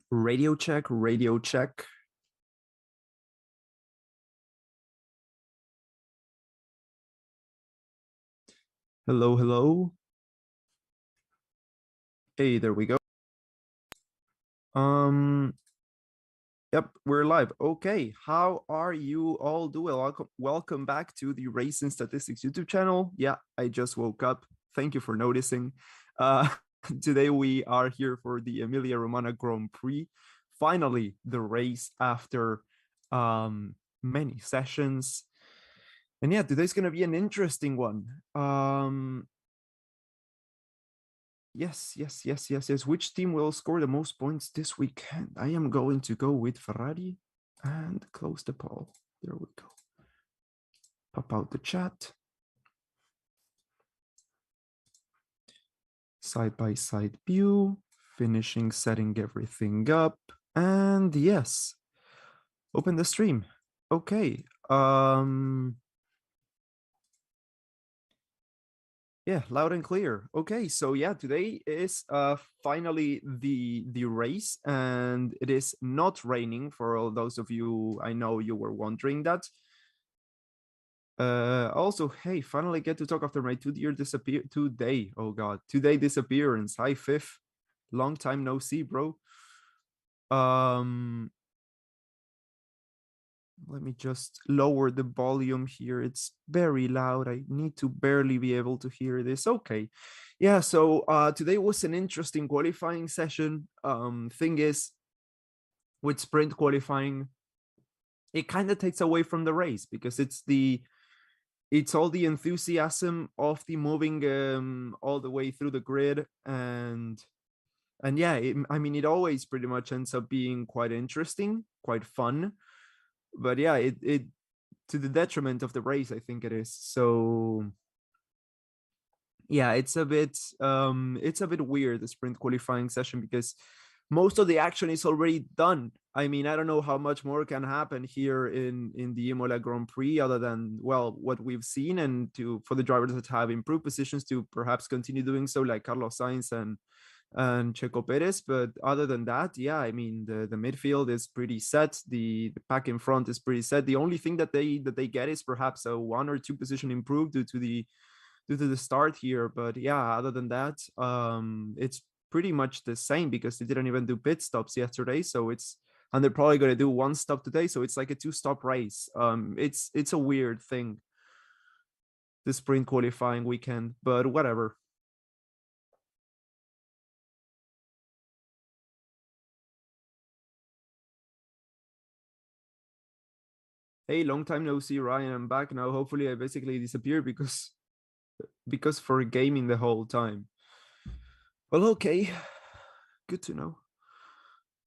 Radio check, radio check. Hello, hello. Hey, there we go. Yep, we're live. Okay, how are you all doing? Welcome back to the Racing Statistics YouTube channel. Yeah, I just woke up. Thank you for noticing. Uh, today we are here for the Emilia Romagna Grand Prix. Finally, the race after many sessions. And yeah, today's gonna be an interesting one. Yes. Which team will score the most points this weekend? I am going to go with Ferrari and close the poll. There we go. Pop out the chat. Side-by-side view, finishing setting everything up. And yes, open the stream. Okay. Yeah, loud and clear. Okay, so yeah, today is finally the race, and it is not raining for all those of you. I know you were wondering that. Also, hey, finally get to talk after my 2 year today. Oh god, today disappearance. Hi, Fifth. Long time no see, bro. Let me just lower the volume here. It's very loud. I need to barely be able to hear this. Okay. Yeah, so today was an interesting qualifying session. Thing is, with sprint qualifying, it kind of takes away from the race because it's all the enthusiasm of the moving all the way through the grid, and yeah, it always pretty much ends up being quite interesting, quite fun. But yeah, it to the detriment of the race, I think it is. So yeah, it's a bit weird, the sprint qualifying session, because most of the action is already done. I mean, I don't know how much more can happen here in the Imola Grand Prix other than, well, what we've seen, and for the drivers that have improved positions to perhaps continue doing so, like Carlos Sainz and Checo Perez. But other than that, yeah, I mean, the midfield is pretty set. The pack in front is pretty set. The only thing that they get is perhaps a 1 or 2 position improved due to the start here. But yeah, other than that, it's pretty much the same because they didn't even do pit stops yesterday. So and they're probably going to do 1 stop today. So it's like a 2-stop race. It's a weird thing, the sprint qualifying weekend, but whatever. Hey, long time no see, Ryan. I'm back now. Hopefully I basically disappeared because for gaming the whole time. Well, okay, good to know.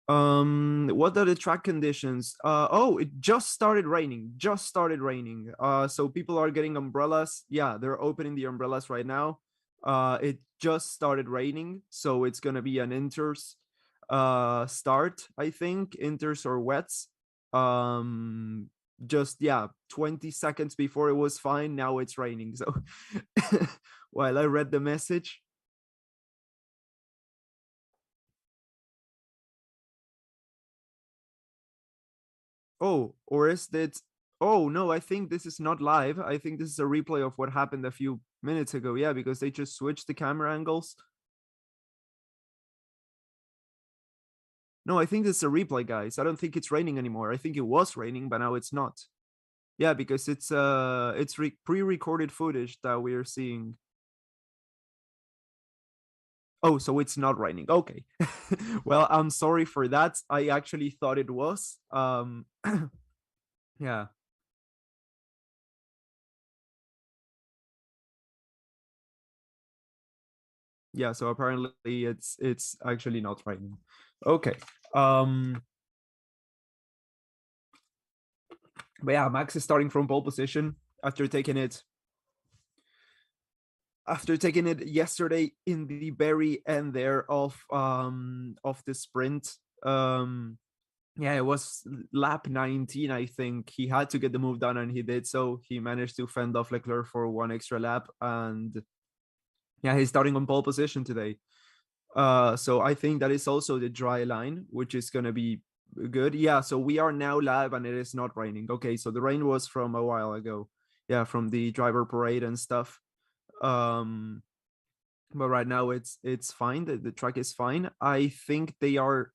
What are the track conditions? Oh, it just started raining. So people are getting umbrellas. Yeah, they're opening the umbrellas right now. It just started raining, so it's gonna be an inters start, I think. Inters or wets. Just, yeah, 20 seconds before it was fine, now it's raining. So while I read the message, oh, or is that, oh no, I think this is not live. I think this is a replay of what happened a few minutes ago. Yeah, because they just switched the camera angles. No, I think this is a replay, guys. I don't think it's raining anymore. I think it was raining, but now it's not. Yeah, because it's pre-recorded footage that we're seeing. Oh, so it's not raining. Okay. Well, I'm sorry for that. I actually thought it was. Yeah. Yeah, so apparently it's actually not raining. Okay. But yeah, Max is starting from pole position after taking it yesterday in the very end there of the sprint. Yeah, it was lap 19, I think. He had to get the move done, and he did so. He managed to fend off Leclerc for 1 extra lap, and yeah, he's starting on pole position today. So I think that is also the dry line, which is gonna be good. Yeah, so we are now live and it is not raining. Okay, so the rain was from a while ago. Yeah, from the driver parade and stuff. Um, but right now it's fine. The track is fine. I think they are.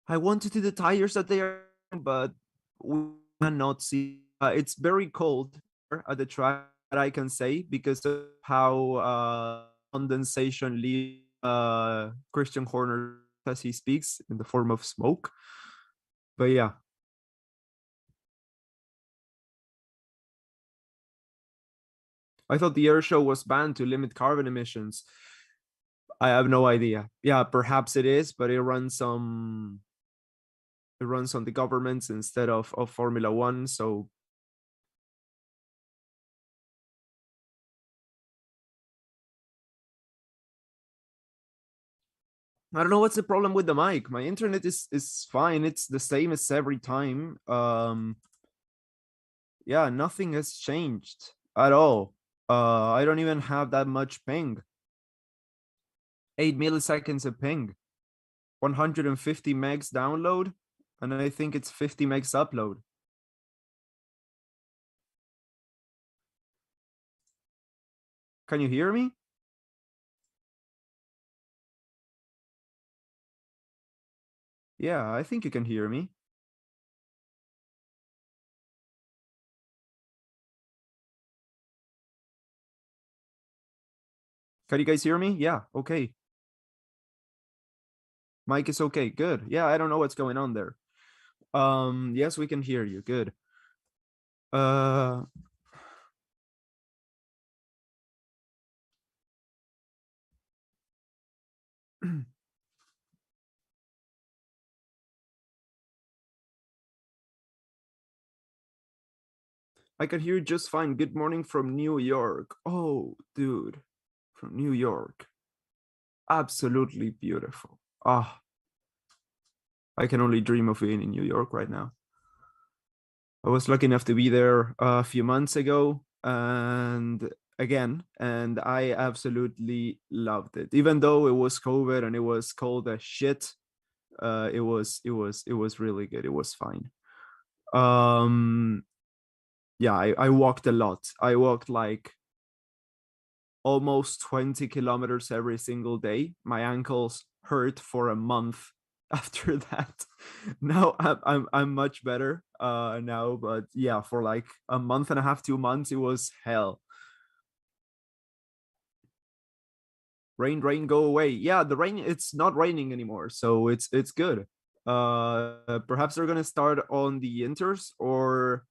I wanted to the tires that they are, but we cannot see. It's very cold at the track. I can say because of how condensation leaves Christian Horner as he speaks in the form of smoke. But yeah, I thought the air show was banned to limit carbon emissions. I have no idea. Yeah, perhaps it is, but it runs on the governments instead of Formula One. So I don't know what's the problem with the mic. My internet is fine. It's the same as every time. Yeah, nothing has changed at all. I don't even have that much ping. 8 milliseconds of ping. 150 megs download, and I think it's 50 megs upload. Can you hear me? Yeah, I think you can hear me. Can you guys hear me? Yeah, okay. Mic is okay. Good. Yeah, I don't know what's going on there. Yes, we can hear you. Good. Uh I can hear you just fine. Good morning from New York. Oh, dude, from New York. Absolutely beautiful. Ah, I can only dream of being in New York right now. I was lucky enough to be there a few months ago and I absolutely loved it. Even though it was COVID and it was cold as shit, it was really good. It was fine. Um, yeah, I walked a lot. I walked like almost 20 kilometers every single day. My ankles hurt for a month after that. Now I'm much better now, but yeah, for like a month and a half, 2 months, it was hell. Rain, rain, go away. Yeah, the rain, it's not raining anymore, so it's good. Perhaps they're gonna start on the inters or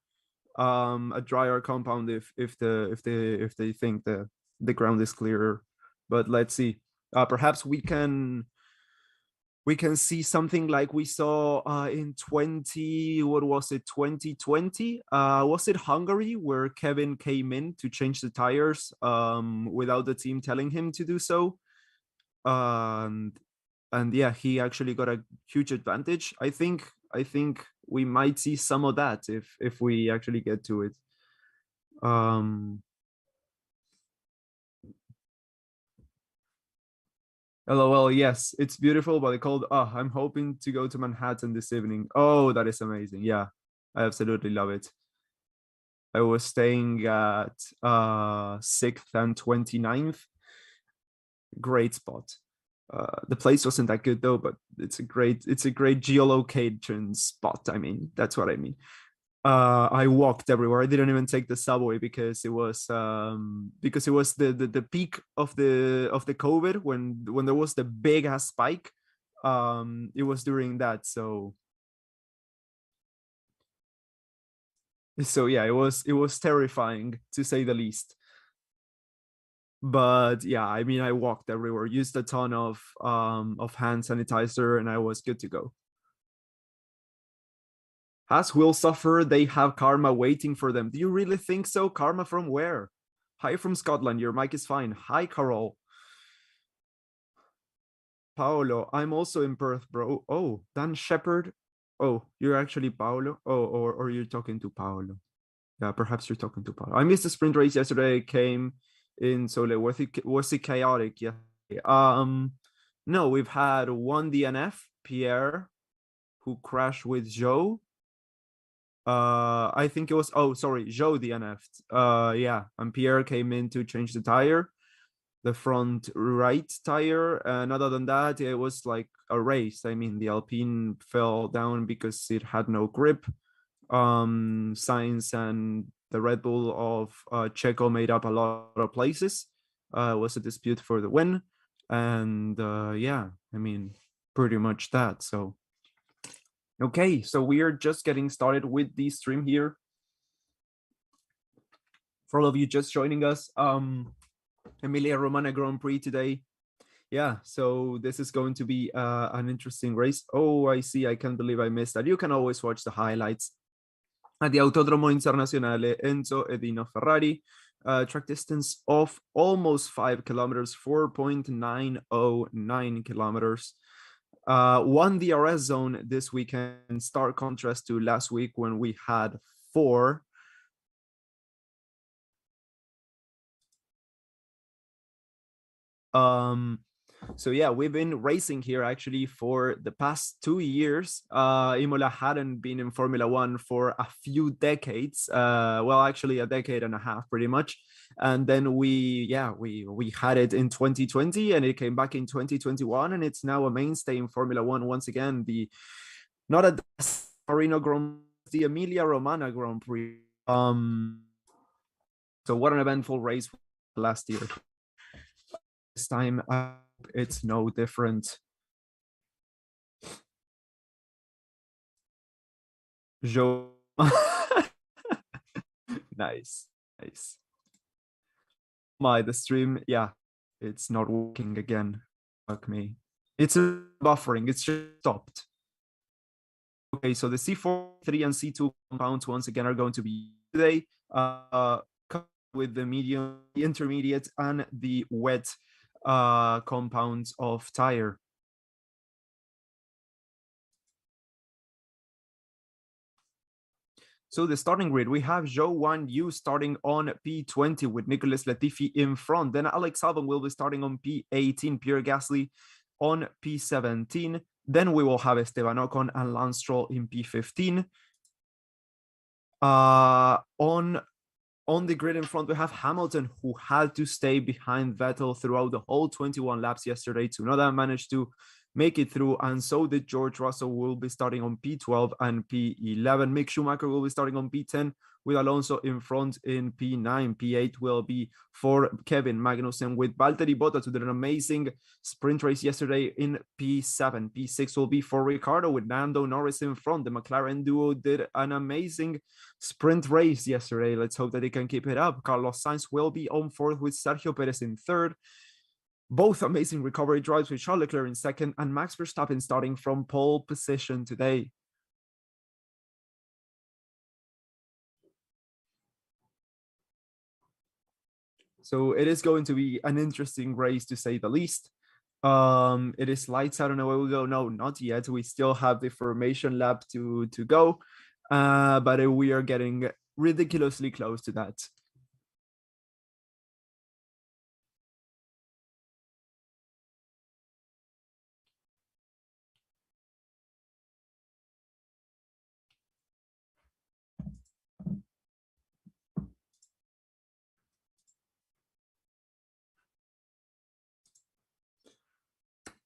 a drier compound if they think the ground is clearer. But let's see. Perhaps we can see something like we saw in 20, what was it, 2020? Was it Hungary where Kevin came in to change the tires without the team telling him to do so? And and yeah, he actually got a huge advantage. I think we might see some of that if we actually get to it. Um, LOL, yes, it's beautiful, but I called. Oh, I'm hoping to go to Manhattan this evening. Oh, that is amazing. Yeah, I absolutely love it. I was staying at 6th and 29th. Great spot. The place wasn't that good though, but it's a great geolocation spot. I mean, that's what I mean. I walked everywhere. I didn't even take the subway because it was the peak of the COVID when there was the big ass spike. It was during that, so yeah, it was terrifying to say the least. But yeah, I mean, I walked everywhere, used a ton of hand sanitizer, and I was good to go. As will suffer, they have karma waiting for them. Do you really think so? Karma from where? Hi from Scotland. Your mic is fine. Hi, Carol. Paolo. I'm also in Perth, bro. Oh, Dan Shepherd. Oh, you're actually Paolo. Oh, or you're talking to Paolo. Yeah, perhaps you're talking to Paolo. I missed the sprint race yesterday. It came in so late. Was it chaotic? Yeah. No, we've had one DNF, Pierre, who crashed with Joe. I think it was, oh sorry, Joe DNF'd. Yeah, and Pierre came in to change the tire, the front right tire, and other than that, it was like a race. I mean, the Alpine fell down because it had no grip. Sainz and the Red Bull of Checo made up a lot of places. It was a dispute for the win, and yeah, I mean, pretty much that. So okay, so we are just getting started with the stream here. For all of you just joining us, Emilia Romagna Grand Prix today. Yeah, so this is going to be an interesting race. Oh, I see. I can't believe I missed that. You can always watch the highlights at the Autodromo Internazionale Enzo Edino Ferrari. Track distance of almost 5 kilometers, 4.909 kilometers. One DRS zone this weekend, stark contrast to last week when we had 4. So yeah, we've been racing here actually for the past 2 years. Imola hadn't been in Formula One for a few decades. Well, actually a decade and a half, pretty much. And then we had it in 2020, and it came back in 2021, and it's now a mainstay in Formula One once again. The not a Marino Grand Prix, the Emilia Romagna Grand Prix. So what an eventful race last year. This time it's no different. Joe. Nice. The stream, yeah, it's not working again. Fuck me. It's buffering, it's just stopped. Okay, so the C4, 3, and C2 compounds once again are going to be today with the medium, the intermediate, and the wet compounds of tire. So the starting grid, we have Zhou Wan Yu starting on P20 with Nicholas Latifi in front. Then Alex Albon will be starting on P18, Pierre Gasly on P17. Then we will have Esteban Ocon and Lance Stroll in P15. On the grid in front, we have Hamilton, who had to stay behind Vettel throughout the whole 21 laps yesterday to not manage to make it through, and so did George Russell. Will be starting on P12 and P11. Mick Schumacher will be starting on P10 with Alonso in front in P9. P8 will be for Kevin Magnussen, with Valtteri Bottas, who did an amazing sprint race yesterday, in P7. P6 will be for Ricardo with Lando Norris in front. The McLaren duo did an amazing sprint race yesterday. Let's hope that they can keep it up. Carlos Sainz will be on fourth with Sergio Perez in third. Both amazing recovery drives with Charles Leclerc in second, and Max Verstappen starting from pole position today. So it is going to be an interesting race, to say the least. It is lights out, and away we go. No, not yet. We still have the formation lap to go, but we are getting ridiculously close to that.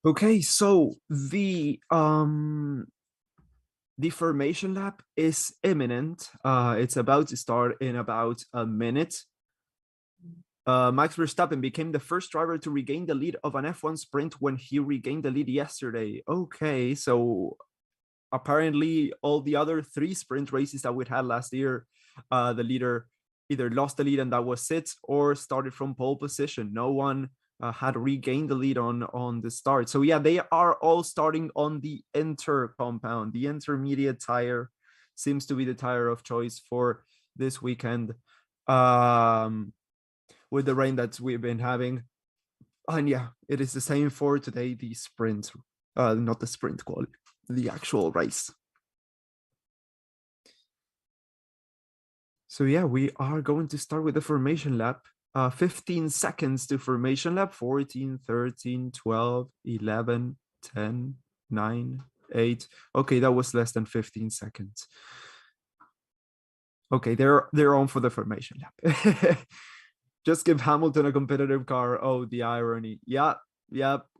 Okay, so the formation lap is imminent. It's about to start in about a minute. Max Verstappen became the first driver to regain the lead of an F1 sprint when he regained the lead yesterday. Okay, so apparently all the other 3 sprint races that we had last year, the leader either lost the lead and that was it, or started from pole position. No one had regained the lead on the start. So yeah, they are all starting on the inter compound. The intermediate tire seems to be the tire of choice for this weekend, with the rain that we've been having. And yeah, it is the same for today, the sprint, not the sprint quality, the actual race. So yeah, we are going to start with the formation lap. 15 seconds to formation lap. 14, 13, 12, 11, 10, 9, 8. Okay, that was less than 15 seconds. Okay, they're on for the formation lap. Just give Hamilton a competitive car. Oh, the irony. Yeah,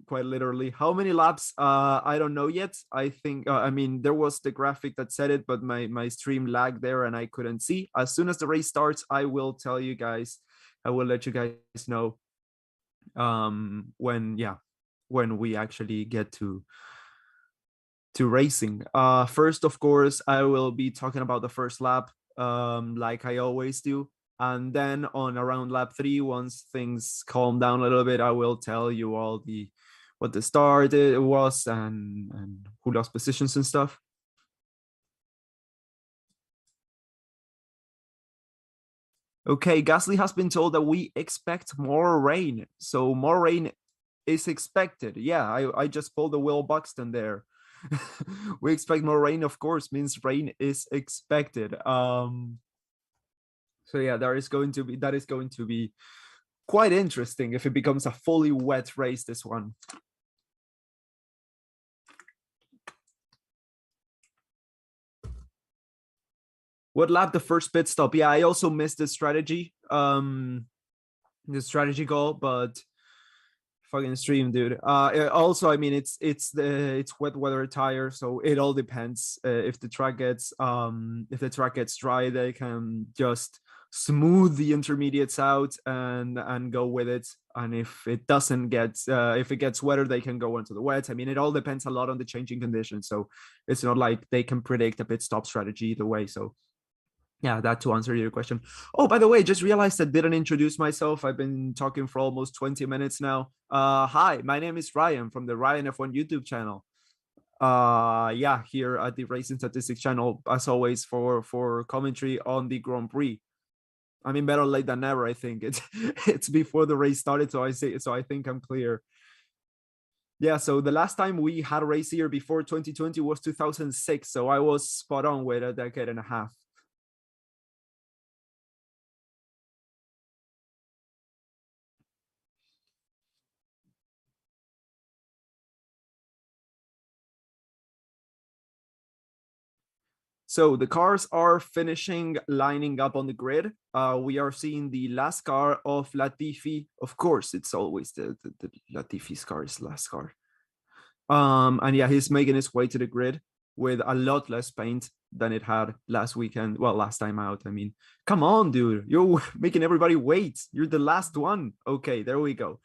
quite literally. How many laps? I don't know yet. I think I mean there was the graphic that said it, but my stream lagged there and I couldn't see. As soon as the race starts, I will tell you guys. I will let you guys know when we actually get to racing. First, of course, I will be talking about the first lap, like I always do. And then on around lap 3, once things calm down a little bit, I will tell you all what the start it was and who lost positions and stuff. Okay, Gasly has been told that we expect more rain. So more rain is expected. Yeah, I just pulled the Will Buxton there. We expect more rain, of course, means rain is expected. So yeah, that is going to be quite interesting if it becomes a fully wet race, this one. What lap the first pit stop? Yeah, I also missed the strategy call, but fucking stream, dude. Also, I mean, it's wet weather tire, so it all depends. If the track gets dry, they can just smooth the intermediates out and go with it. And if it doesn't get if it gets wetter, they can go into the wet. I mean, it all depends a lot on the changing conditions. So it's not like they can predict a pit stop strategy either way. So yeah, that to answer your question. Oh, by the way, just realized I didn't introduce myself. I've been talking for almost 20 minutes now. Hi, my name is Ryan from the Ryan F1 YouTube channel. Yeah, here at the Racing Statistics channel, as always, for commentary on the Grand Prix. I mean, better late than never. I think it's before the race started, so I think I'm clear. Yeah, so the last time we had a race here before 2020 was 2006, so I was spot on with a decade and a half. So the cars are finishing lining up on the grid. We are seeing the last car of Latifi. Of course, it's always the Latifi's car is last car. And yeah, he's making his way to the grid with a lot less paint than it had last weekend. Well, last time out. I mean, come on, dude. You're making everybody wait. You're the last one. Okay, there we go.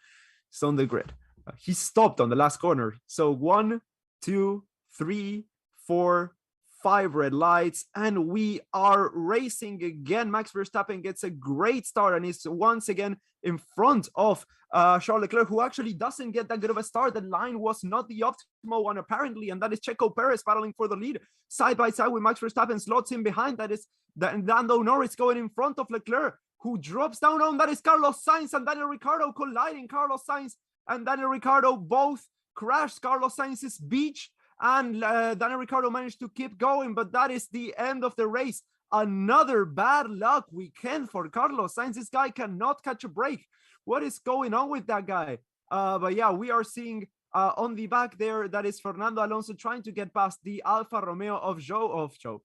It's on the grid. He stopped on the last corner. So 1, 2, 3, 4, 5 red lights, and we are racing again. Max Verstappen gets a great start and is once again in front of Charles Leclerc, who actually doesn't get that good of a start. The line was not the optimal one, apparently, and that is Checo Perez battling for the lead side by side with Max Verstappen slots in behind. That is Lando Norris going in front of Leclerc, who drops down on. That is Carlos Sainz and Daniel Ricciardo colliding. Carlos Sainz and Daniel Ricciardo both crashed Carlos Sainz's beach, and Daniel Ricciardo managed to keep going, but that is the end of the race. Another bad luck weekend for Carlos Sainz. This guy cannot catch a break. What is going on with that guy? But yeah, we are seeing on the back there, that is Fernando Alonso trying to get past the Alfa Romeo of Valtteri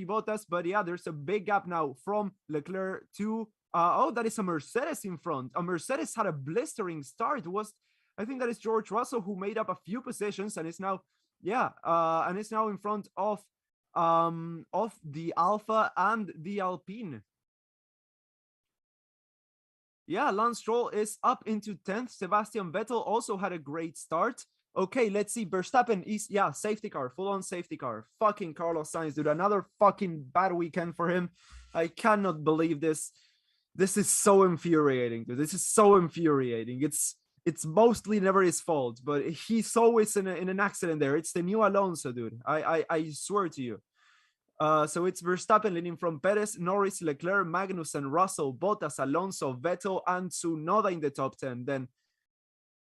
Bottas. But yeah, there's a big gap now from Leclerc to that is a Mercedes in front. A Mercedes had a blistering start. I think that is George Russell, who made up a few positions and is now in front of the Alpha and the Alpine. Yeah, Lance Stroll is up into 10th. Sebastian Vettel also had a great start. Okay, let's see. Verstappen is, safety car, full-on safety car. Fucking Carlos Sainz, dude. Another fucking bad weekend for him. I cannot believe this. This is so infuriating, dude. This is so infuriating. It's mostly never his fault, but he's always in an accident there. It's the new Alonso, dude. I swear to you. So it's Verstappen leading from Perez, Norris, Leclerc, Magnussen, Russell, Bottas, Alonso, Vettel, and Tsunoda in the top 10. Then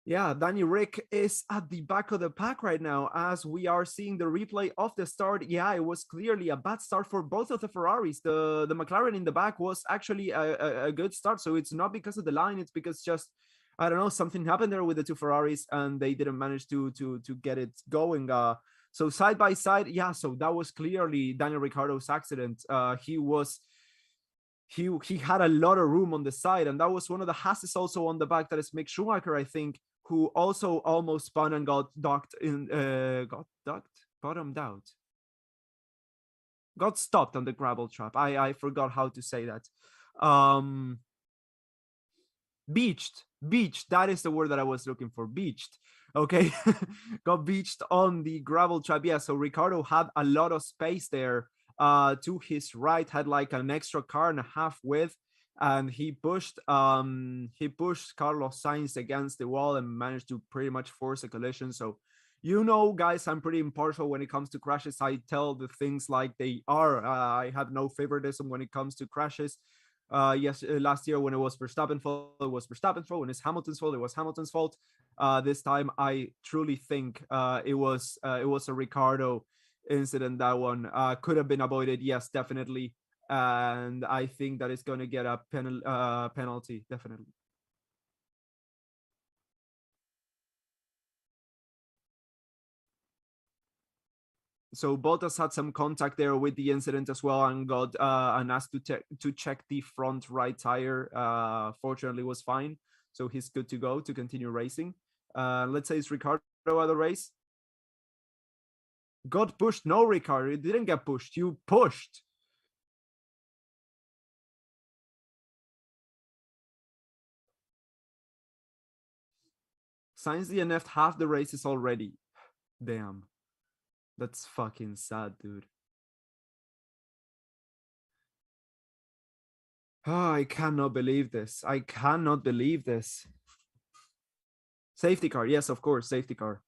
Yeah, Danny Rick is at the back of the pack right now as we are seeing the replay of the start. Yeah, it was clearly a bad start for both of the Ferraris. The McLaren in the back was actually a good start. So it's not because of the line, it's because just I don't know, something happened there with the two Ferraris and they didn't manage to get it going. So side by side, yeah, so that was clearly Daniel Ricciardo's accident. He had a lot of room on the side, and that was one of the Hasses also on the back. That is Mick Schumacher, I think, who also almost spun and got bottomed out, got stopped on the gravel trap. I forgot how to say that. Um, beached. That is the word that I was looking for. Beached. Okay, got beached on the gravel trap. Yeah, so Ricardo had a lot of space there. To his right, had like an extra car and a half width, and he pushed Carlos Sainz against the wall and managed to pretty much force a collision. So guys, I'm pretty impartial when it comes to crashes. I tell the things like they are. I have no favoritism when it comes to crashes. Yes, last year when it was Verstappen's fault, it was Verstappen's fault. When it's Hamilton's fault, it was Hamilton's fault. This time, I truly think it was a Ricardo incident. That one could have been avoided. Yes, definitely, and I think that it's going to get a penalty, definitely. So Bottas had some contact there with the incident as well, and got and asked to check the front right tire. Fortunately, was fine, so he's good to go to continue racing. Let's say it's Ricardo at the race. Got pushed? No, Ricardo, you didn't get pushed. You pushed. Sainz DNF'd half the races already. Damn, that's fucking sad, dude. Oh, I cannot believe this. I cannot believe this. Safety car. Yes, of course, safety car.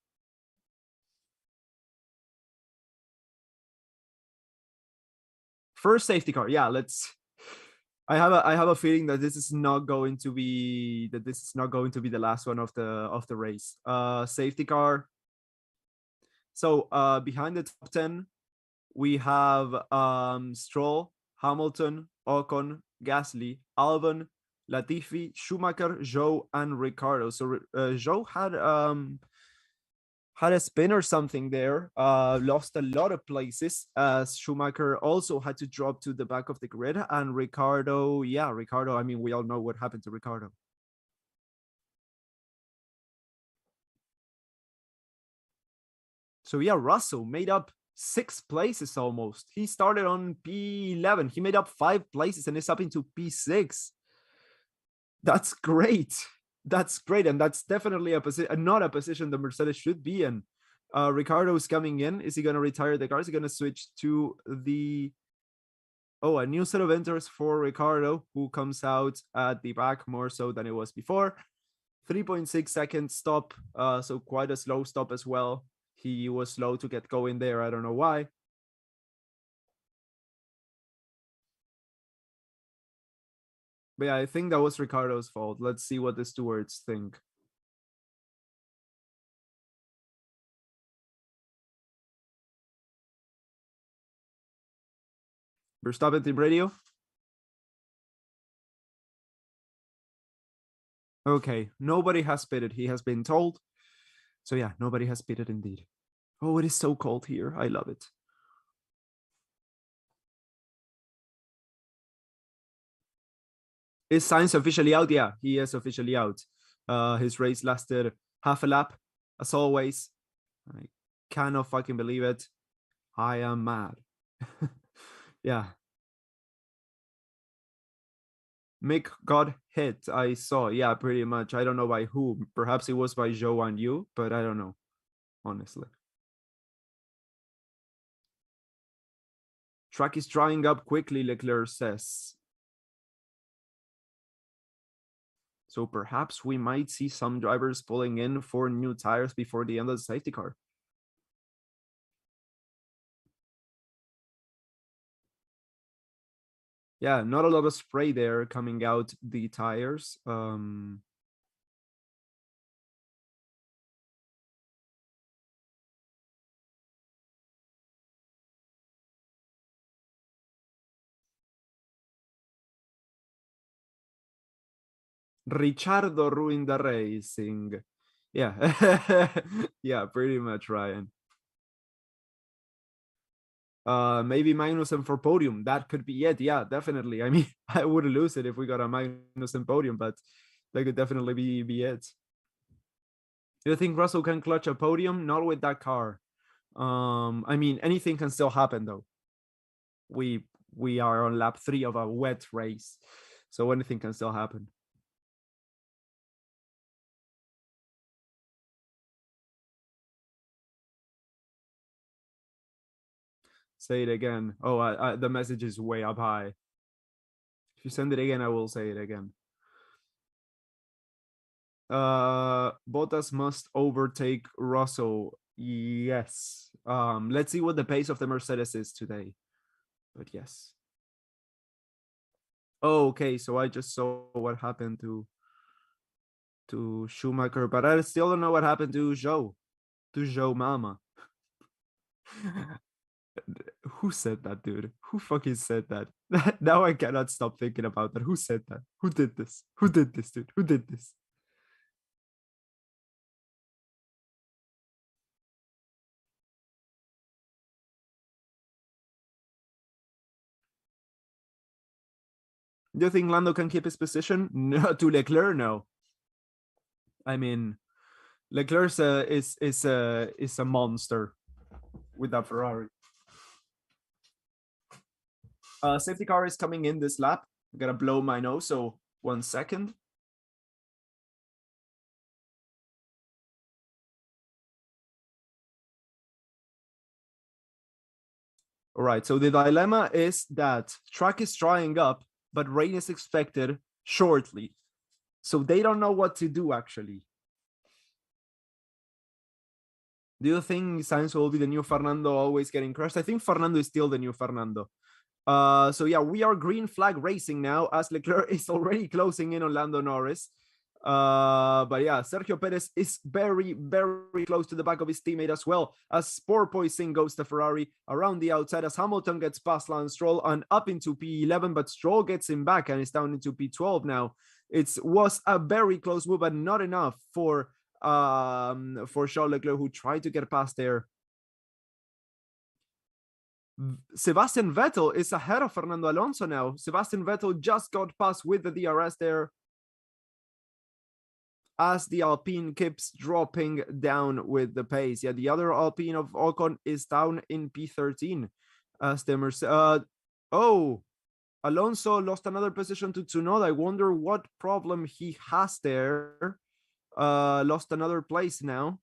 First safety car. Yeah, let's I have a feeling that this is not going to be the last one of the race. Safety car. So behind the top 10, we have Stroll, Hamilton, Ocon, Gasly, Albon, Latifi, Schumacher, Zhou, and Ricardo. So Zhou had a spin or something there, lost a lot of places, as Schumacher also had to drop to the back of the grid. And Ricardo, I mean, we all know what happened to Ricardo. So yeah, Russell made up 6 places almost. He started on P11. He made up 5 places and is up into P6. That's great. That's great. And that's definitely not a position the Mercedes should be in. Ricardo is coming in. Is he going to retire the car? Is he going to switch to the a new set of enters for Ricardo, who comes out at the back more so than it was before. 3.6 second stop, so quite a slow stop as well. He was slow to get going there. I don't know why. But yeah, I think that was Ricardo's fault. Let's see what the stewards think. Verstappen team radio. Okay, nobody has pitted. He has been told. So yeah, nobody has pitted indeed. Oh, it is so cold here. I love it. Is Sainz officially out? Yeah, he is officially out. His race lasted half a lap, as always. I cannot fucking believe it. I am mad. Yeah. Mick got hit. I saw. Yeah, pretty much. I don't know by who. Perhaps it was by Joe and you, but I don't know, honestly. Track is drying up quickly, Leclerc says. So perhaps we might see some drivers pulling in for new tires before the end of the safety car. Yeah, not a lot of spray there coming out the tires. Ricciardo ruined the racing. Yeah. Yeah, pretty much, Ryan. Maybe Magnussen for podium. That could be it. Yeah, definitely. I mean, I would lose it if we got a Magnussen podium, but that could definitely be it. Do you think Russell can clutch a podium? Not with that car. I mean, anything can still happen though. We we are on lap 3 of a wet race, so anything can still happen. Say it again. Oh, the message is way up high. If you send it again, I will say it again. Bottas must overtake Russell. Yes. Let's see what the pace of the Mercedes is today. But yes. Oh, okay, so I just saw what happened to Schumacher, but I still don't know what happened to Joe Mama. Who said that, dude? Who fucking said that? Now I cannot stop thinking about that. Who said that? Who did this? Who did this, dude? Who did this? Do you think Lando can keep his position? No, to Leclerc, no. I mean, Leclerc is a monster with that Ferrari. Safety car is coming in this lap. I'm gonna blow my nose, so 1 second. All right, so the dilemma is that track is drying up, but rain is expected shortly. So they don't know what to do actually. Do you think Sainz will be the new Fernando, always getting crushed? I think Fernando is still the new Fernando. So yeah, we are green flag racing now as Leclerc is already closing in on Lando Norris. But yeah, Sergio Perez is very, very close to the back of his teammate as well, as porpoising goes to Ferrari around the outside as Hamilton gets past Lance Stroll and up into P11, but Stroll gets him back and is down into P12 now. It was a very close move, but not enough for Charles Leclerc, who tried to get past there. Sebastian Vettel is ahead of Fernando Alonso now. Sebastian Vettel just got past with the DRS there as the Alpine keeps dropping down with the pace. Yeah, the other Alpine of Ocon is down in P13 as the oh, Alonso lost another position to Tsunoda. I wonder what problem he has there. Lost another place now.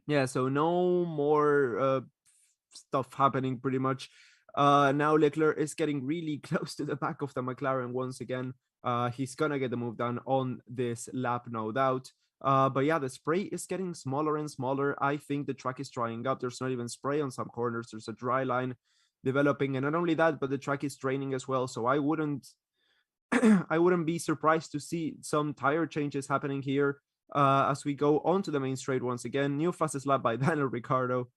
Yeah, so no more stuff happening pretty much. Now Leclerc is getting really close to the back of the McLaren once again. He's gonna get the move done on this lap, no doubt. But yeah, the spray is getting smaller and smaller. I think the track is drying up. There's not even spray on some corners. There's a dry line developing, and not only that, but the track is draining as well. So I wouldn't I wouldn't be surprised to see some tire changes happening here as we go onto the main straight once again. New fastest lap by Daniel Ricciardo.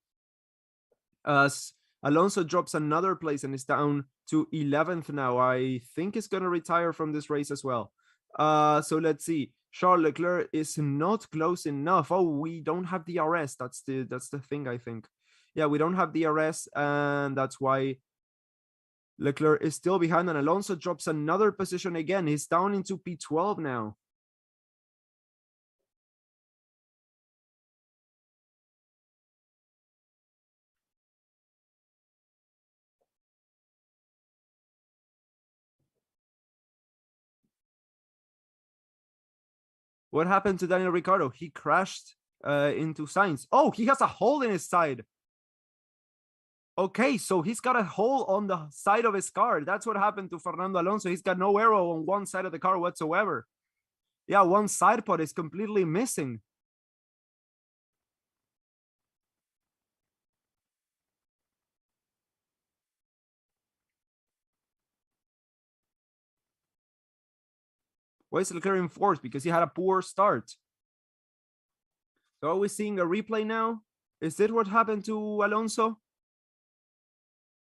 As Alonso drops another place and is down to 11th now. I think he's going to retire from this race as well. So let's see. Charles Leclerc is not close enough. Oh, we don't have DRS. That's the thing, I think. Yeah, we don't have DRS, and that's why Leclerc is still behind, and Alonso drops another position again. He's down into P12 now. What happened to Daniel Ricciardo? He crashed into Sainz. Oh, he has a hole in his side. Okay, so he's got a hole on the side of his car. That's what happened to Fernando Alonso. He's got no arrow on one side of the car whatsoever. Yeah, one side pod is completely missing. Why is Leclerc in fourth? Because he had a poor start. So are we seeing a replay now? Is it what happened to Alonso?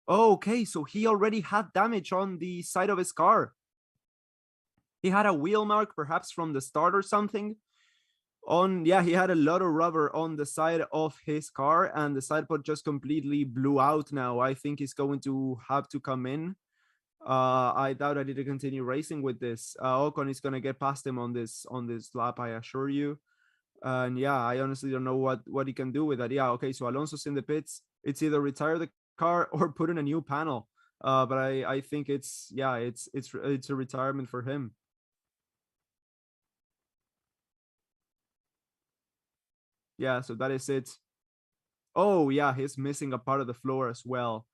Oh, okay, so he already had damage on the side of his car. He had a wheel mark, perhaps from the start or something. Yeah, he had a lot of rubber on the side of his car, and the side pod just completely blew out now. I think he's going to have to come in. I doubt I need to continue racing with this. Ocon is gonna get past him on this lap, I assure you. And yeah, I honestly don't know what he can do with that. Yeah, okay, so Alonso's in the pits. It's either retire the car or put in a new panel. But I think it's a retirement for him. Yeah, so that is it. Oh yeah, he's missing a part of the floor as well.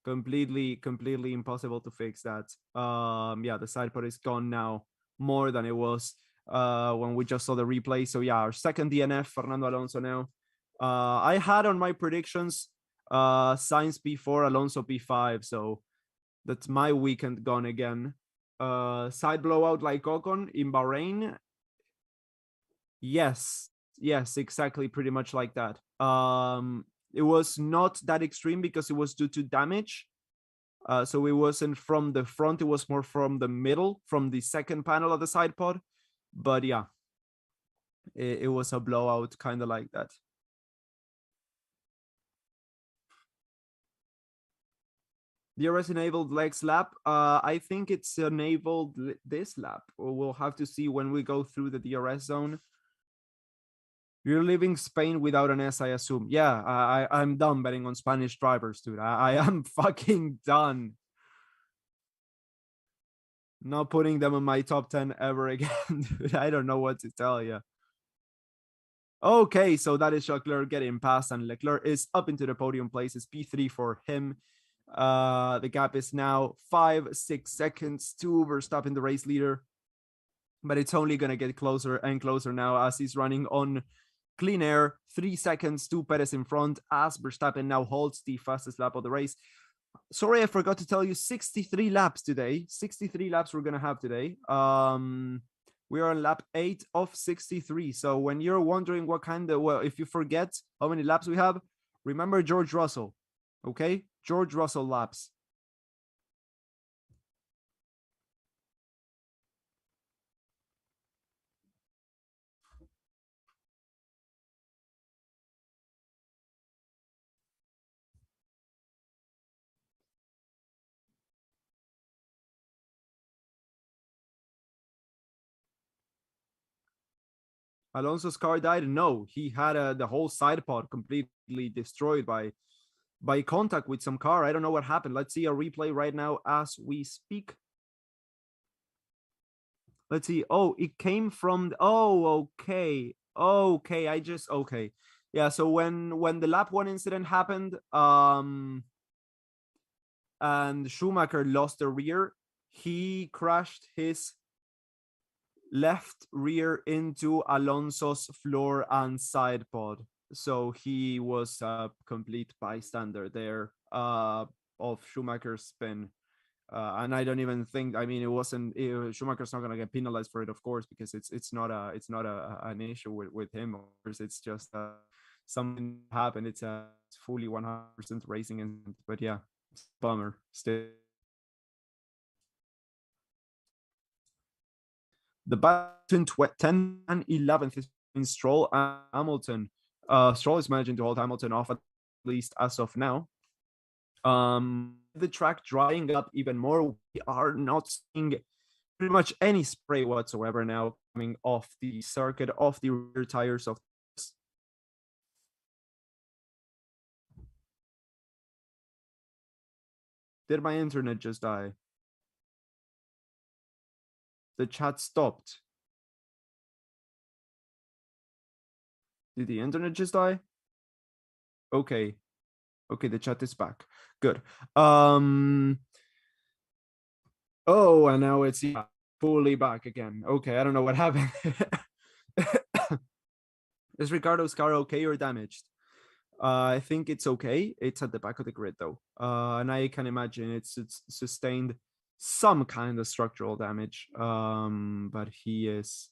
Completely impossible to fix that. Yeah, the side pod is gone now, more than it was when we just saw the replay. So yeah, our second DNF, Fernando Alonso now. I had on my predictions Sainz P4, Alonso P5, so that's my weekend gone again. Side blowout like Ocon in Bahrain. Yes, exactly, pretty much like that. It was not that extreme because it was due to damage. So it wasn't from the front, it was more from the middle, from the second panel of the side pod. But yeah, it was a blowout, kind of like that. DRS enabled legs lap. I think it's enabled this lap. We'll have to see when we go through the DRS zone. You're leaving Spain without an S, I assume. Yeah, I'm done betting on Spanish drivers, dude. I am fucking done. Not putting them in my top 10 ever again, dude. I don't know what to tell you. Okay, so that is Leclerc getting past, and Leclerc is up into the podium place. It's P3 for him. The gap is now 5-6 seconds to Verstappen, the race leader. But it's only going to get closer and closer now as he's running on clean air. 3 seconds to Perez in front as Verstappen now holds the fastest lap of the race. Sorry, I forgot to tell you 63 laps today. 63 laps we're going to have today. We are on lap 8 of 63. So when you're wondering if you forget how many laps we have, remember George Russell. Okay? George Russell laps. Alonso's car died? No, he had the whole side pod completely destroyed by contact with some car. I don't know what happened. Let's see a replay right now as we speak. Let's see. Oh, it came from. Oh, okay. Okay. Yeah. So when the lap one incident happened, and Schumacher lost the rear, he crashed his left rear into Alonso's floor and side pod. So he was a complete bystander there of Schumacher's spin. And I don't even think. I mean, it wasn't. Schumacher's not going to get penalized for it, of course, because it's not an issue with him. Of course, it's just something happened. It's fully 100% racing incident. But yeah, it's a bummer still. The battle between 10 and 11th is between Stroll and Hamilton. Stroll is managing to hold Hamilton off at least as of now. The track drying up even more. We are not seeing pretty much any spray whatsoever now coming off the circuit, off the rear tires of. Did my internet just die? The chat stopped. Did the internet just die? Okay. Okay, the chat is back. Good. Oh, and now it's fully back again. Okay, I don't know what happened. Is Ricardo's car okay or damaged? I think it's okay. It's at the back of the grid though, and I can imagine it's sustained some kind of structural damage. But he is.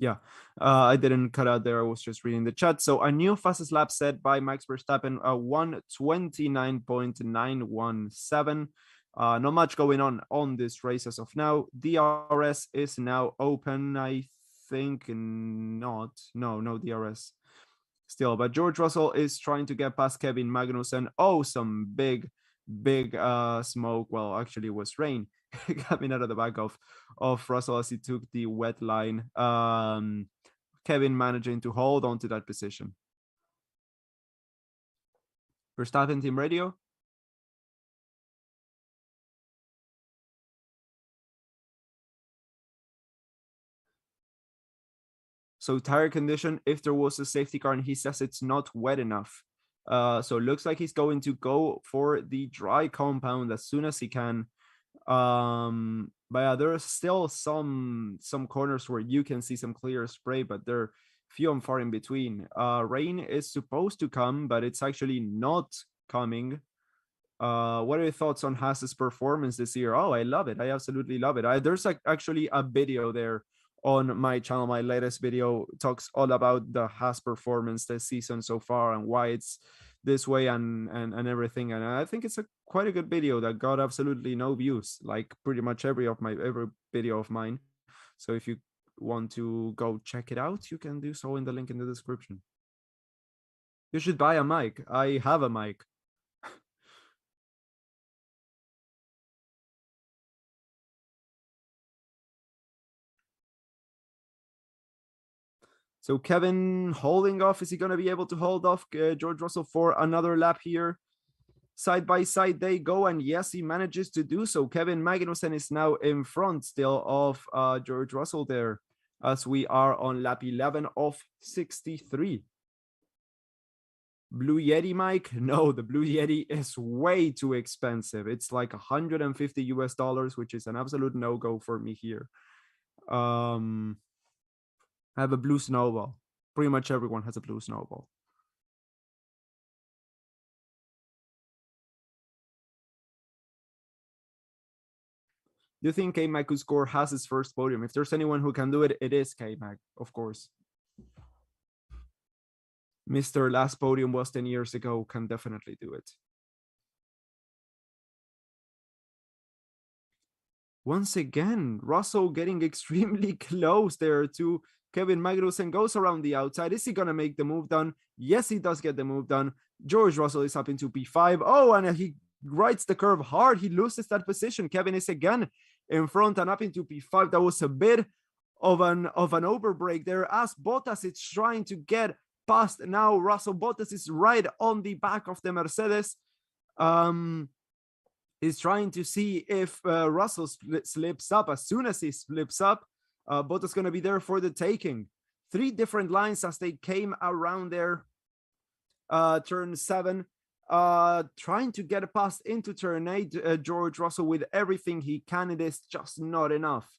Yeah, I didn't cut out there. I was just reading the chat. So a new fastest lap set by Max Verstappen, 1:29.917. Not much going on this race as of now. DRS is now open. I think not. No DRS still. But George Russell is trying to get past Kevin Magnussen. Oh, some big smoke. Well, actually, it was rain coming out of the back of Russell as he took the wet line. Kevin managing to hold on to that position. Verstappen team radio. So tire condition, if there was a safety car and he says it's not wet enough. So it looks like he's going to go for the dry compound as soon as he can. But yeah, there are still some corners where you can see some clear spray, but they're few and far in between. Rain is supposed to come, but it's actually not coming. What are your thoughts on Haas's performance this year? Oh, I love it. I absolutely love it. There's actually a video there on my channel. My latest video talks all about the Haas performance this season so far and why it's this way and everything. And I think it's a quite a good video that got absolutely no views, like pretty much every video of mine. So if you want to go check it out, you can do so in the link in the description. You should buy a mic. I have a mic. So Kevin holding off. Is he going to be able to hold off George Russell for another lap here? Side by side they go, and yes, he manages to do so. Kevin Magnussen is now in front still of George Russell there, as we are on lap 11 of 63. Blue Yeti mic? No, the Blue Yeti is way too expensive. It's like 150 US dollars, which is an absolute no-go for me here. I have a blue snowball. Pretty much everyone has a blue snowball. Do you think K-Mac could score has his first podium? If there's anyone who can do it, it is K-Mac, of course. Mr. Last podium was 10 years ago, can definitely do it. Once again, Russell getting extremely close there to Kevin Magnussen, goes around the outside. Is he going to make the move done? Yes, he does get the move done. George Russell is up into P5. Oh, and he rides the curve hard. He loses that position. Kevin is again in front and up into P5. That was a bit of an overbreak there as Bottas is trying to get past now. Russell Bottas is right on the back of the Mercedes. Is trying to see if Russell slips up. As soon as he slips up, Bottas going to be there for the taking. 3 different lines as they came around there. Turn 7. Trying to get past into turn 8. George Russell with everything he can. It is just not enough.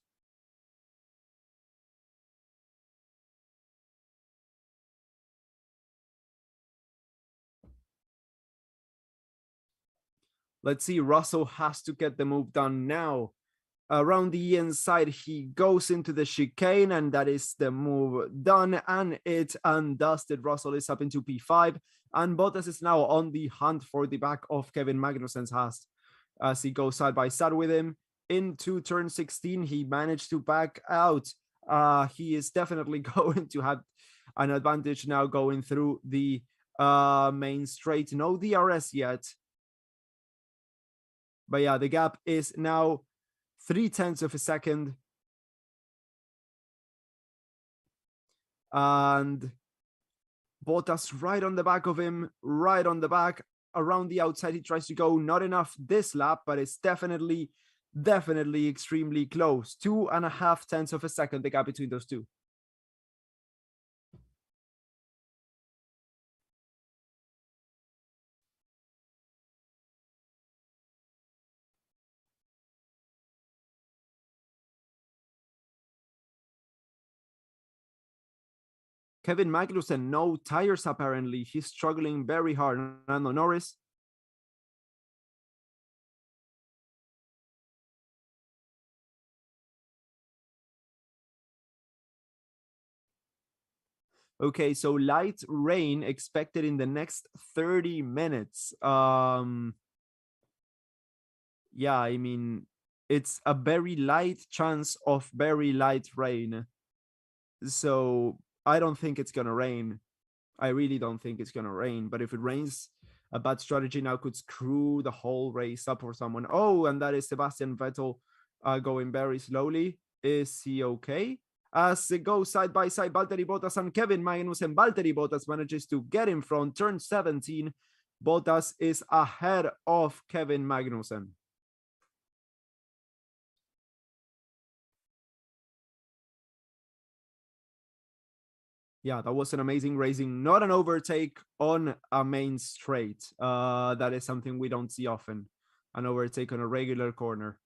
Let's see. Russell has to get the move done now. Around the inside, he goes into the chicane, and that is the move done, and it's undusted. Russell is up into P5, and Bottas is now on the hunt for the back of Kevin Magnussen's Haas as he goes side by side with him into turn 16. He managed to back out. He is definitely going to have an advantage now going through the main straight. No DRS yet. But yeah, the gap is now 0.3 of a second. And Bottas right on the back of him, right on the back. Around the outside, he tries to go. Not enough this lap, but it's definitely extremely close. 2.5 of a second, the gap between those two. Kevin Magnussen, no tires apparently. He's struggling very hard. Lando Norris. Okay, so light rain expected in the next 30 minutes. Yeah, I mean, it's a very light chance of very light rain. So I don't think it's gonna rain. I really don't think it's gonna rain. But if it rains, a bad strategy now could screw the whole race up for someone. Oh, and that is Sebastian Vettel going very slowly. Is he okay? As it goes side by side, Valtteri Bottas and Kevin Magnussen. Valtteri Bottas manages to get in front, turn 17. Bottas is ahead of Kevin Magnussen. Yeah, that was an amazing racing, not an overtake on a main straight. That is something we don't see often, an overtake on a regular corner.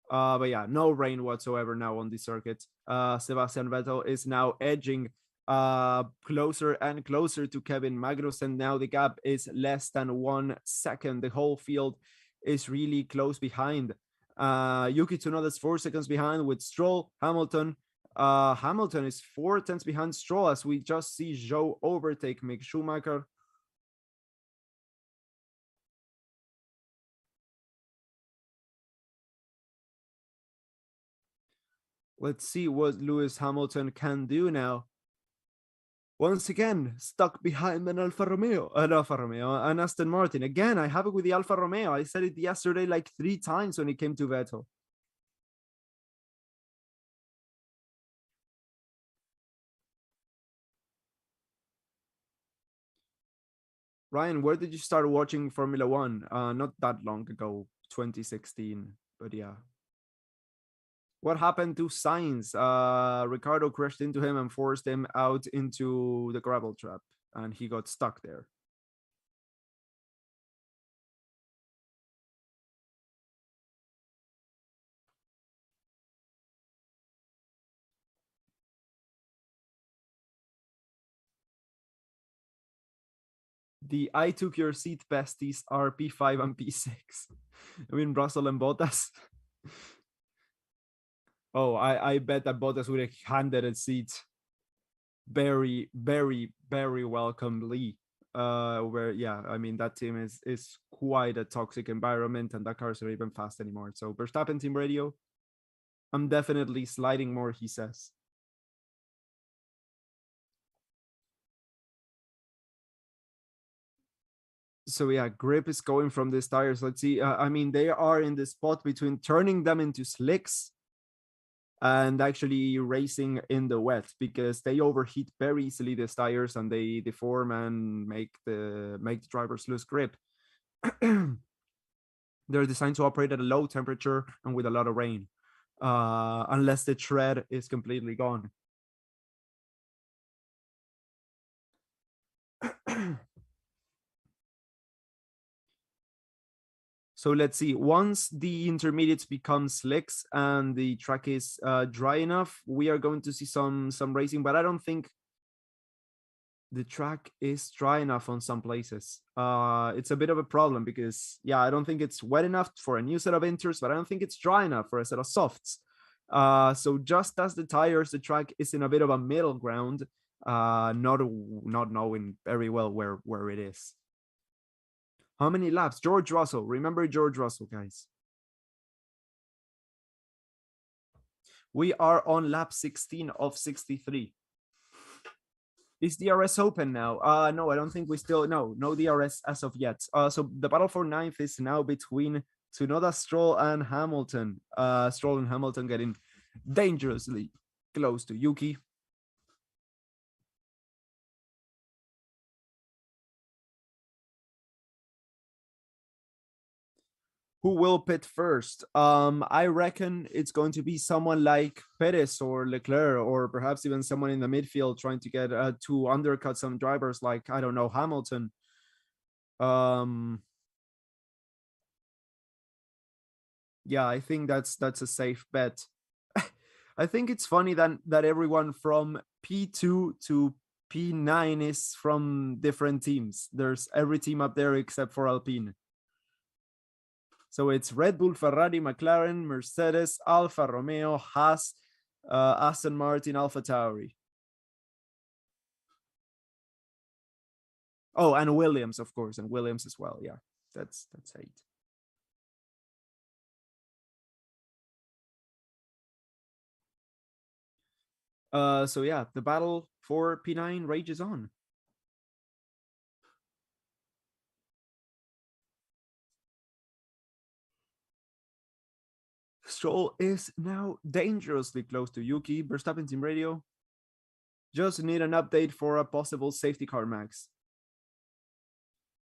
But yeah, no rain whatsoever now on the circuit. Sebastian Vettel is now edging closer and closer to Kevin Magnussen. Now the gap is less than 1 second. The whole field is really close behind. Yuki Tsunoda's 4 seconds behind with Stroll, Hamilton. Hamilton is 4 tenths behind Stroll as we just see Joe overtake Mick Schumacher. Let's see what Lewis Hamilton can do now. Once again, stuck behind an Alfa Romeo, an Aston Martin. Again, I have it with the Alfa Romeo. I said it yesterday like 3 times when it came to Vettel. Ryan, where did you start watching Formula One? Not that long ago, 2016, but yeah. What happened to Sainz? Ricardo crashed into him and forced him out into the gravel trap, and he got stuck there. The I took your seat besties are P5 and P6. I mean, Russell and Bottas. Oh, I bet that Bottas would have handed a seat very, very, very welcomely. Where yeah, I mean that team is quite a toxic environment, and that cars are even fast anymore. So Verstappen team radio, I'm definitely sliding more. He says. So yeah, grip is going from these tires. Let's see. I mean, they are in the spot between turning them into slicks and actually racing in the wet because they overheat very easily these tires and they deform and make the drivers lose grip. They're designed to operate at a low temperature and with a lot of rain, unless the tread is completely gone. So let's see. Once the intermediates become slicks and the track is dry enough, we are going to see some racing. But I don't think the track is dry enough on some places. It's a bit of a problem because yeah, I don't think it's wet enough for a new set of inters, but I don't think it's dry enough for a set of softs. So just as the tires, the track is in a bit of a middle ground, not knowing very well where it is. How many laps? George Russell. Remember George Russell, guys. We are on lap 16 of 63. Is DRS open now? No, I don't think we still no DRS as of yet. So the battle for ninth is now between Tsunoda, Stroll, and Hamilton. Stroll and Hamilton getting dangerously close to Yuki. Who will pit first? I reckon it's going to be someone like Perez or Leclerc, or perhaps even someone in the midfield trying to get to undercut some drivers like I don't know Hamilton. Um, yeah, I think that's a safe bet. I think it's funny that everyone from P2 to P9 is from different teams. There's every team up there except for Alpine. So it's Red Bull, Ferrari, McLaren, Mercedes, Alfa Romeo, Haas, Aston Martin, Alfa Tauri. Oh, and Williams, of course, and Williams as well. Yeah, that's 8. So yeah, the battle for P9 rages on. Stroll is now dangerously close to Yuki. Verstappen team radio. Just need an update for a possible safety car, Max.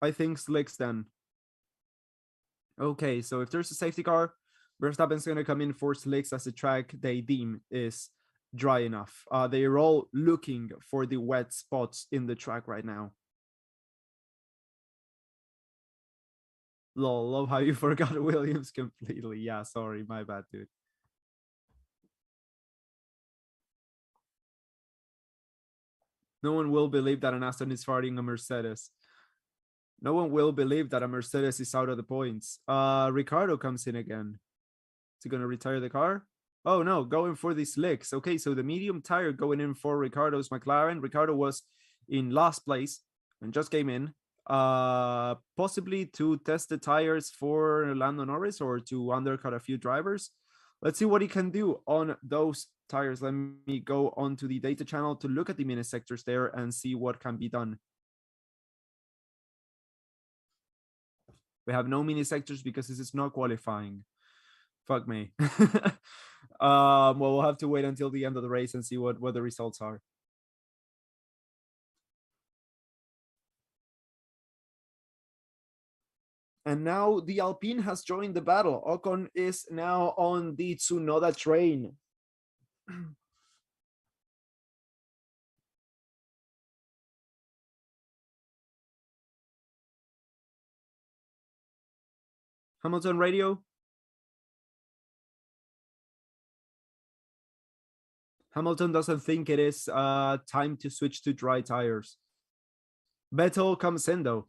I think slicks then. Okay, so if there's a safety car, Verstappen's going to come in for slicks as the track they deem is dry enough. They are all looking for the wet spots in the track right now. Lol, love how you forgot Williams completely. Yeah, sorry, my bad, dude. No one will believe that an Aston is fighting a Mercedes. No one will believe that a Mercedes is out of the points. Ricardo comes in again. Is he going to retire the car? Oh no, going for the slicks. Okay, so the medium tire going in for Ricardo's McLaren. Ricardo was in last place and just came in. Possibly to test the tires for Lando Norris or to undercut a few drivers. Let's see what he can do on those tires. Let me go onto the data channel to look at the mini sectors there and see what can be done. We have no mini sectors because this is not qualifying. Fuck me. Well, we'll have to wait until the end of the race and see what the results are. And now the Alpine has joined the battle. Ocon is now on the Tsunoda train. Hamilton radio. Hamilton doesn't think it is time to switch to dry tires. Vettel comes in though.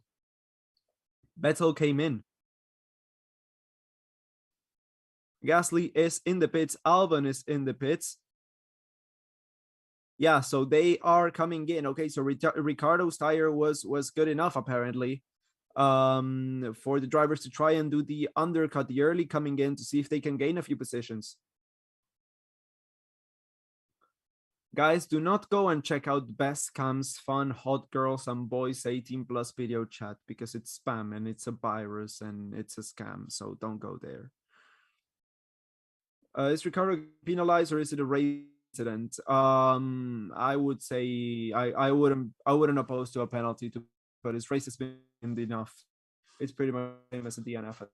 Vettel came in. Gasly is in the pits. Albon is in the pits. Yeah, so they are coming in. Okay, so Ricardo's tire was good enough apparently for the drivers to try and do the undercut, the early coming in to see if they can gain a few positions. Guys, do not go and check out Best Cams, Fun, Hot Girls and Boys 18 plus video chat because it's spam and it's a virus and it's a scam. So don't go there. Is Ricardo penalized or is it a race incident? I would say I wouldn't oppose to a penalty to, but his race has been enough. It's pretty much the same as a DNF.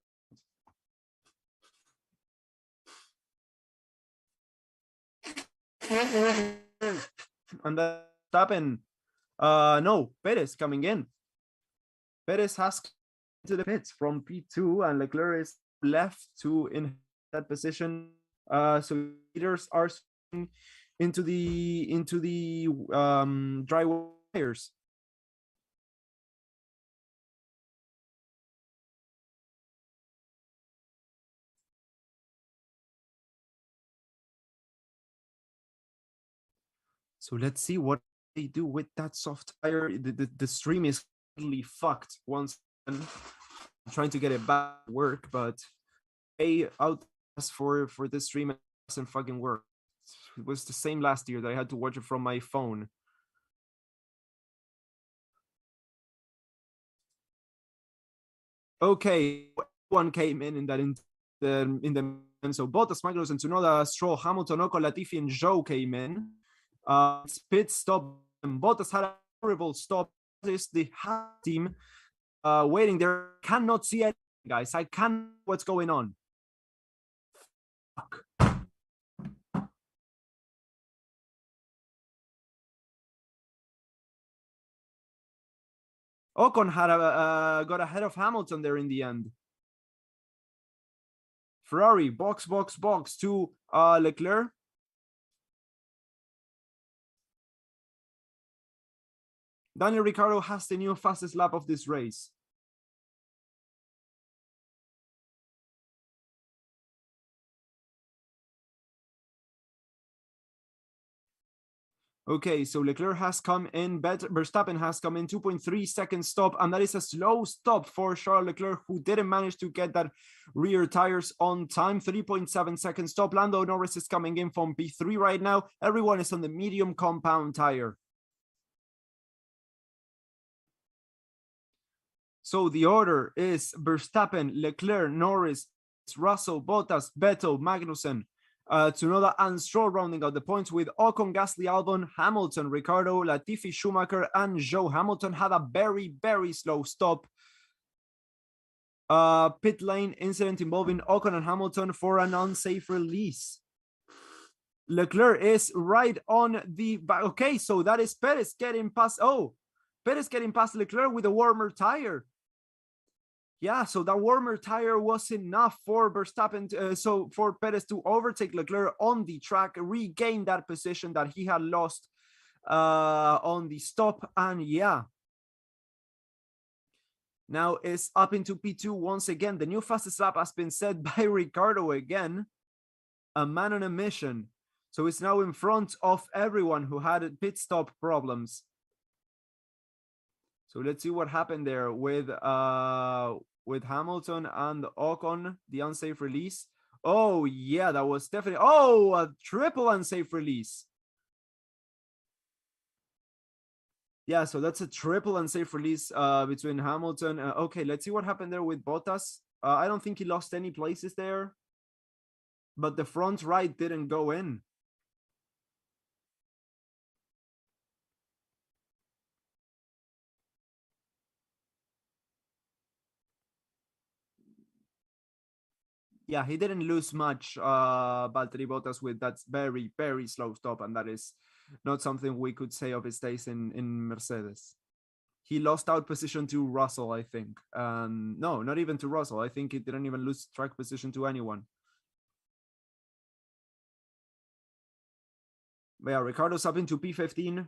And that happened. No, Perez coming in. Perez has to the pits from P2 and Leclerc is left to in that position. So leaders are into the dry wires. So let's see what they do with that soft tire. The stream is really fucked once again. I'm trying to get it back to work, but out for this stream doesn't fucking work. It was the same last year that I had to watch it from my phone. Okay, one came in that in the so Bottas, Magnus, and Tsunoda, Stroll, Hamilton, Ocon, Latifi, and Zhou came in. Pit stop. And Bottas had a horrible stop. This is the team waiting there. Cannot see anything, guys. I can't. What's going on? Fuck. Ocon had got ahead of Hamilton there in the end. Ferrari box to Leclerc. Daniel Ricciardo has the new fastest lap of this race. Okay, so Leclerc has come in, Verstappen has come in, 2.3 second stop, and that is a slow stop for Charles Leclerc, who didn't manage to get that rear tires on time. 3.7 second stop. Lando Norris is coming in from P3 right now. Everyone is on the medium compound tire. So the order is Verstappen, Leclerc, Norris, Russell, Bottas, Vettel, Magnussen, Tsunoda, and Stroll rounding out the points, with Ocon, Gasly, Albon, Hamilton, Ricardo, Latifi, Schumacher, and Joe. Hamilton had a very, very slow stop. Pit lane incident involving Ocon and Hamilton for an unsafe release. Leclerc is right on the back. Okay, so that is Perez getting past. Oh, Perez getting past Leclerc with a warmer tire. Yeah, so that warmer tire was enough for Verstappen, so for Perez to overtake Leclerc on the track, regain that position that he had lost on the stop, and yeah. Now it's up into P2 once again. The new fastest lap has been set by Ricardo again, a man on a mission. So it's now in front of everyone who had pit stop problems. So let's see what happened there with Hamilton and Ocon, the unsafe release. Oh yeah, that was definitely, oh, a triple unsafe release. Yeah, so that's a triple unsafe release between Hamilton. Okay, let's see what happened there with Bottas. I don't think he lost any places there, but the front right didn't go in. Yeah, he didn't lose much, Valtteri Bottas, with that very, very slow stop, and that is not something we could say of his days in Mercedes. He lost out position to Russell, I think. No, not even to Russell. I think he didn't even lose track position to anyone. But yeah, Ricardo's up into P15.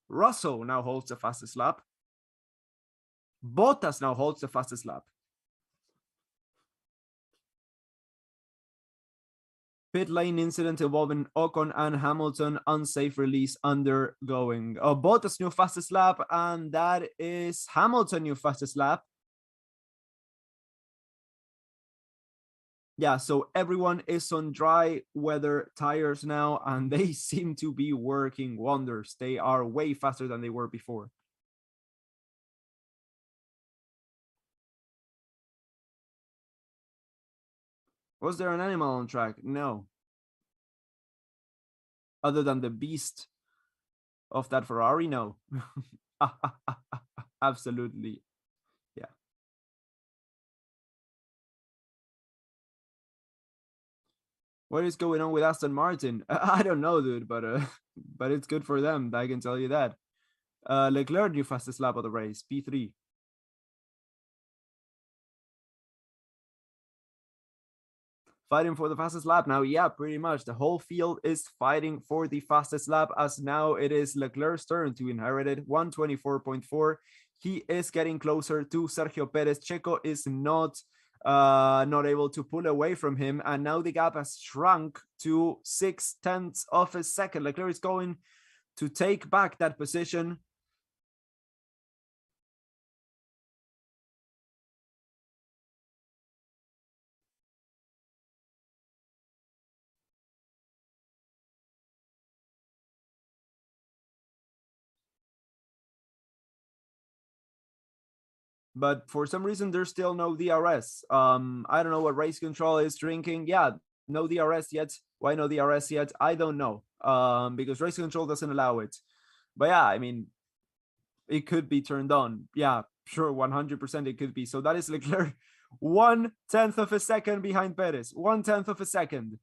Russell now holds the fastest lap. Bottas now holds the fastest lap. Pit lane incident involving Ocon and Hamilton, unsafe release undergoing. Bottas new fastest lap, and that is Hamilton new fastest lap. Yeah, so everyone is on dry weather tires now, and they seem to be working wonders. They are way faster than they were before. Was there an animal on track? No. Other than the beast of that Ferrari? No. Absolutely. Yeah. What is going on with Aston Martin? I don't know, dude, but it's good for them. I can tell you that. Leclerc new fastest lap of the race, P3. Fighting for the fastest lap now. Yeah, pretty much. The whole field is fighting for the fastest lap, as now it is Leclerc's turn to inherit it. 124.4. He is getting closer to Sergio Perez. Checo is not able to pull away from him, and now the gap has shrunk to 0.6 of a second. Leclerc is going to take back that position. But for some reason there's still no DRS. I don't know what race control is drinking. Yeah, no DRS yet. Why no DRS yet? I don't know. Because race control doesn't allow it. But yeah, I mean, it could be turned on. Yeah, sure, 100% it could be. So that is Leclerc 1/10 of a second behind Perez. 1/10 of a second.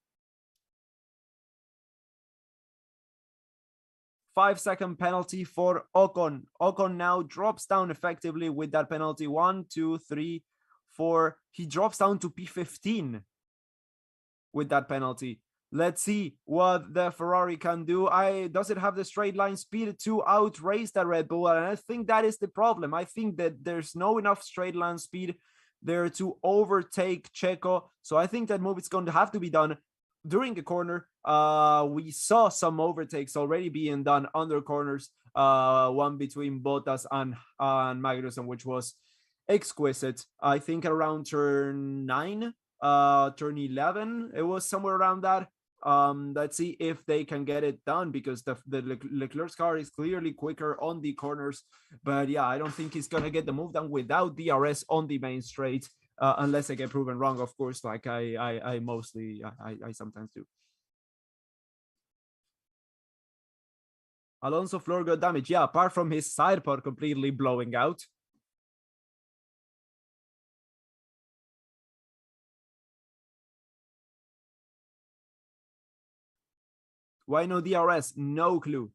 5-second penalty for Ocon. Ocon now drops down effectively with that penalty. 1, 2, 3, 4. He drops down to P15 with that penalty. Let's see what the Ferrari can do. Does it have the straight line speed to outrace the Red Bull? And I think that is the problem. I think that there's no enough straight line speed there to overtake Checo. So I think that move is going to have to be done. during the corner, we saw some overtakes already being done under corners. One between Bottas and Magnussen, which was exquisite. I think around turn 9, turn 11, it was somewhere around that. Let's see if they can get it done, because the Leclerc's car is clearly quicker on the corners. But yeah, I don't think he's gonna get the move done without DRS on the main straight, unless I get proven wrong, of course, like I mostly I sometimes do. Alonso floor got damage. Yeah, apart from his side pod completely blowing out. Why no DRS? No clue.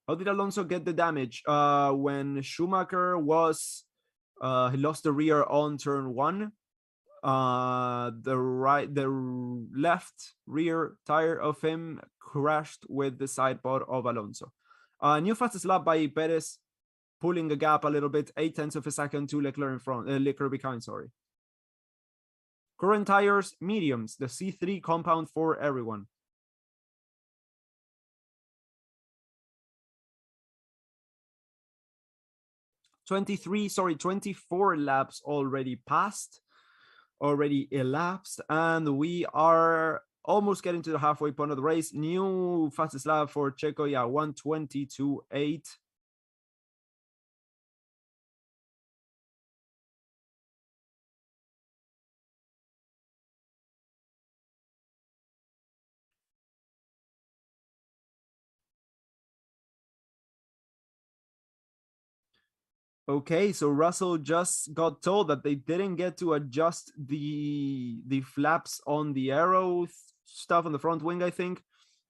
How did Alonso get the damage? When Schumacher was, he lost the rear on turn 1. The left rear tire of him crashed with the side pod of Alonso. New fastest lap by Perez, pulling a gap a little bit, 0.8 of a second to Leclerc in front, Leclerc behind, sorry. Current tires, mediums, the C3 compound for everyone. 24 laps already passed, already elapsed, and we are almost getting to the halfway point of the race. New fastest lap for Checo, yeah, 1:22.8. Okay, so Russell just got told that they didn't get to adjust the flaps on the aero stuff on the front wing, I think.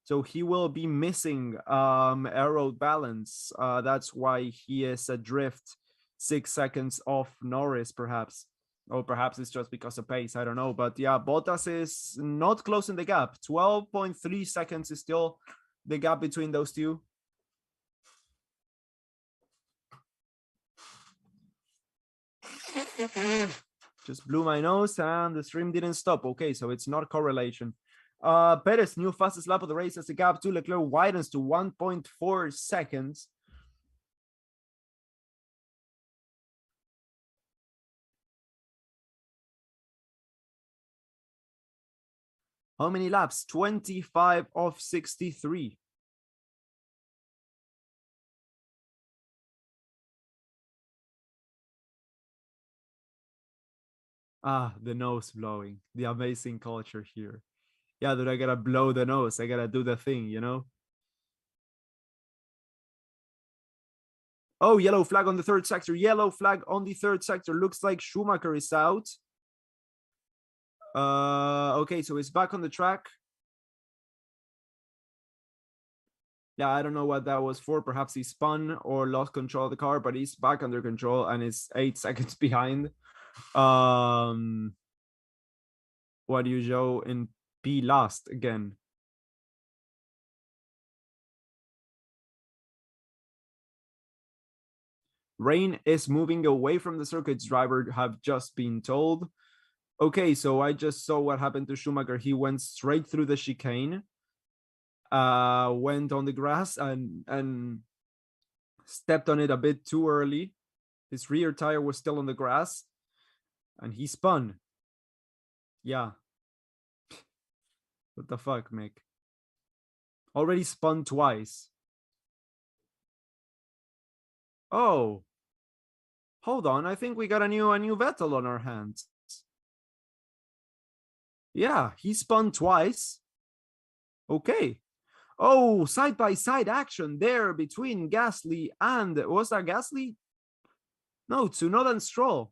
So he will be missing aero balance. That's why he is adrift 6 seconds off Norris, perhaps. Or perhaps it's just because of pace. I don't know. But yeah, Bottas is not closing the gap. 12.3 seconds is still the gap between those two. Just blew my nose and the stream didn't stop. Okay, so it's not correlation. Perez, new fastest lap of the race, as the gap to Leclerc widens to 1.4 seconds. How many laps? 25 of 63. Ah, the nose blowing. The amazing culture here. Yeah, dude, I gotta blow the nose. I gotta do the thing, you know? Oh, yellow flag on the third sector. Yellow flag on the third sector. Looks like Schumacher is out. Okay, so he's back on the track. Yeah, I don't know what that was for. Perhaps he spun or lost control of the car, but he's back under control and is 8 seconds behind. What do you show in P last again? Rain is moving away from the circuits, driver have just been told. Okay, so I just saw what happened to Schumacher. He went straight through the chicane, went on the grass and stepped on it a bit too early. His rear tire was still on the grass and he spun. Yeah. What the fuck, Mick? Already spun twice. Oh. Hold on, I think we got a new Vettel on our hands. Yeah, he spun twice. Okay. Oh, side by side action there between Gasly and, was that Gasly? No, Tsunoda and Stroll.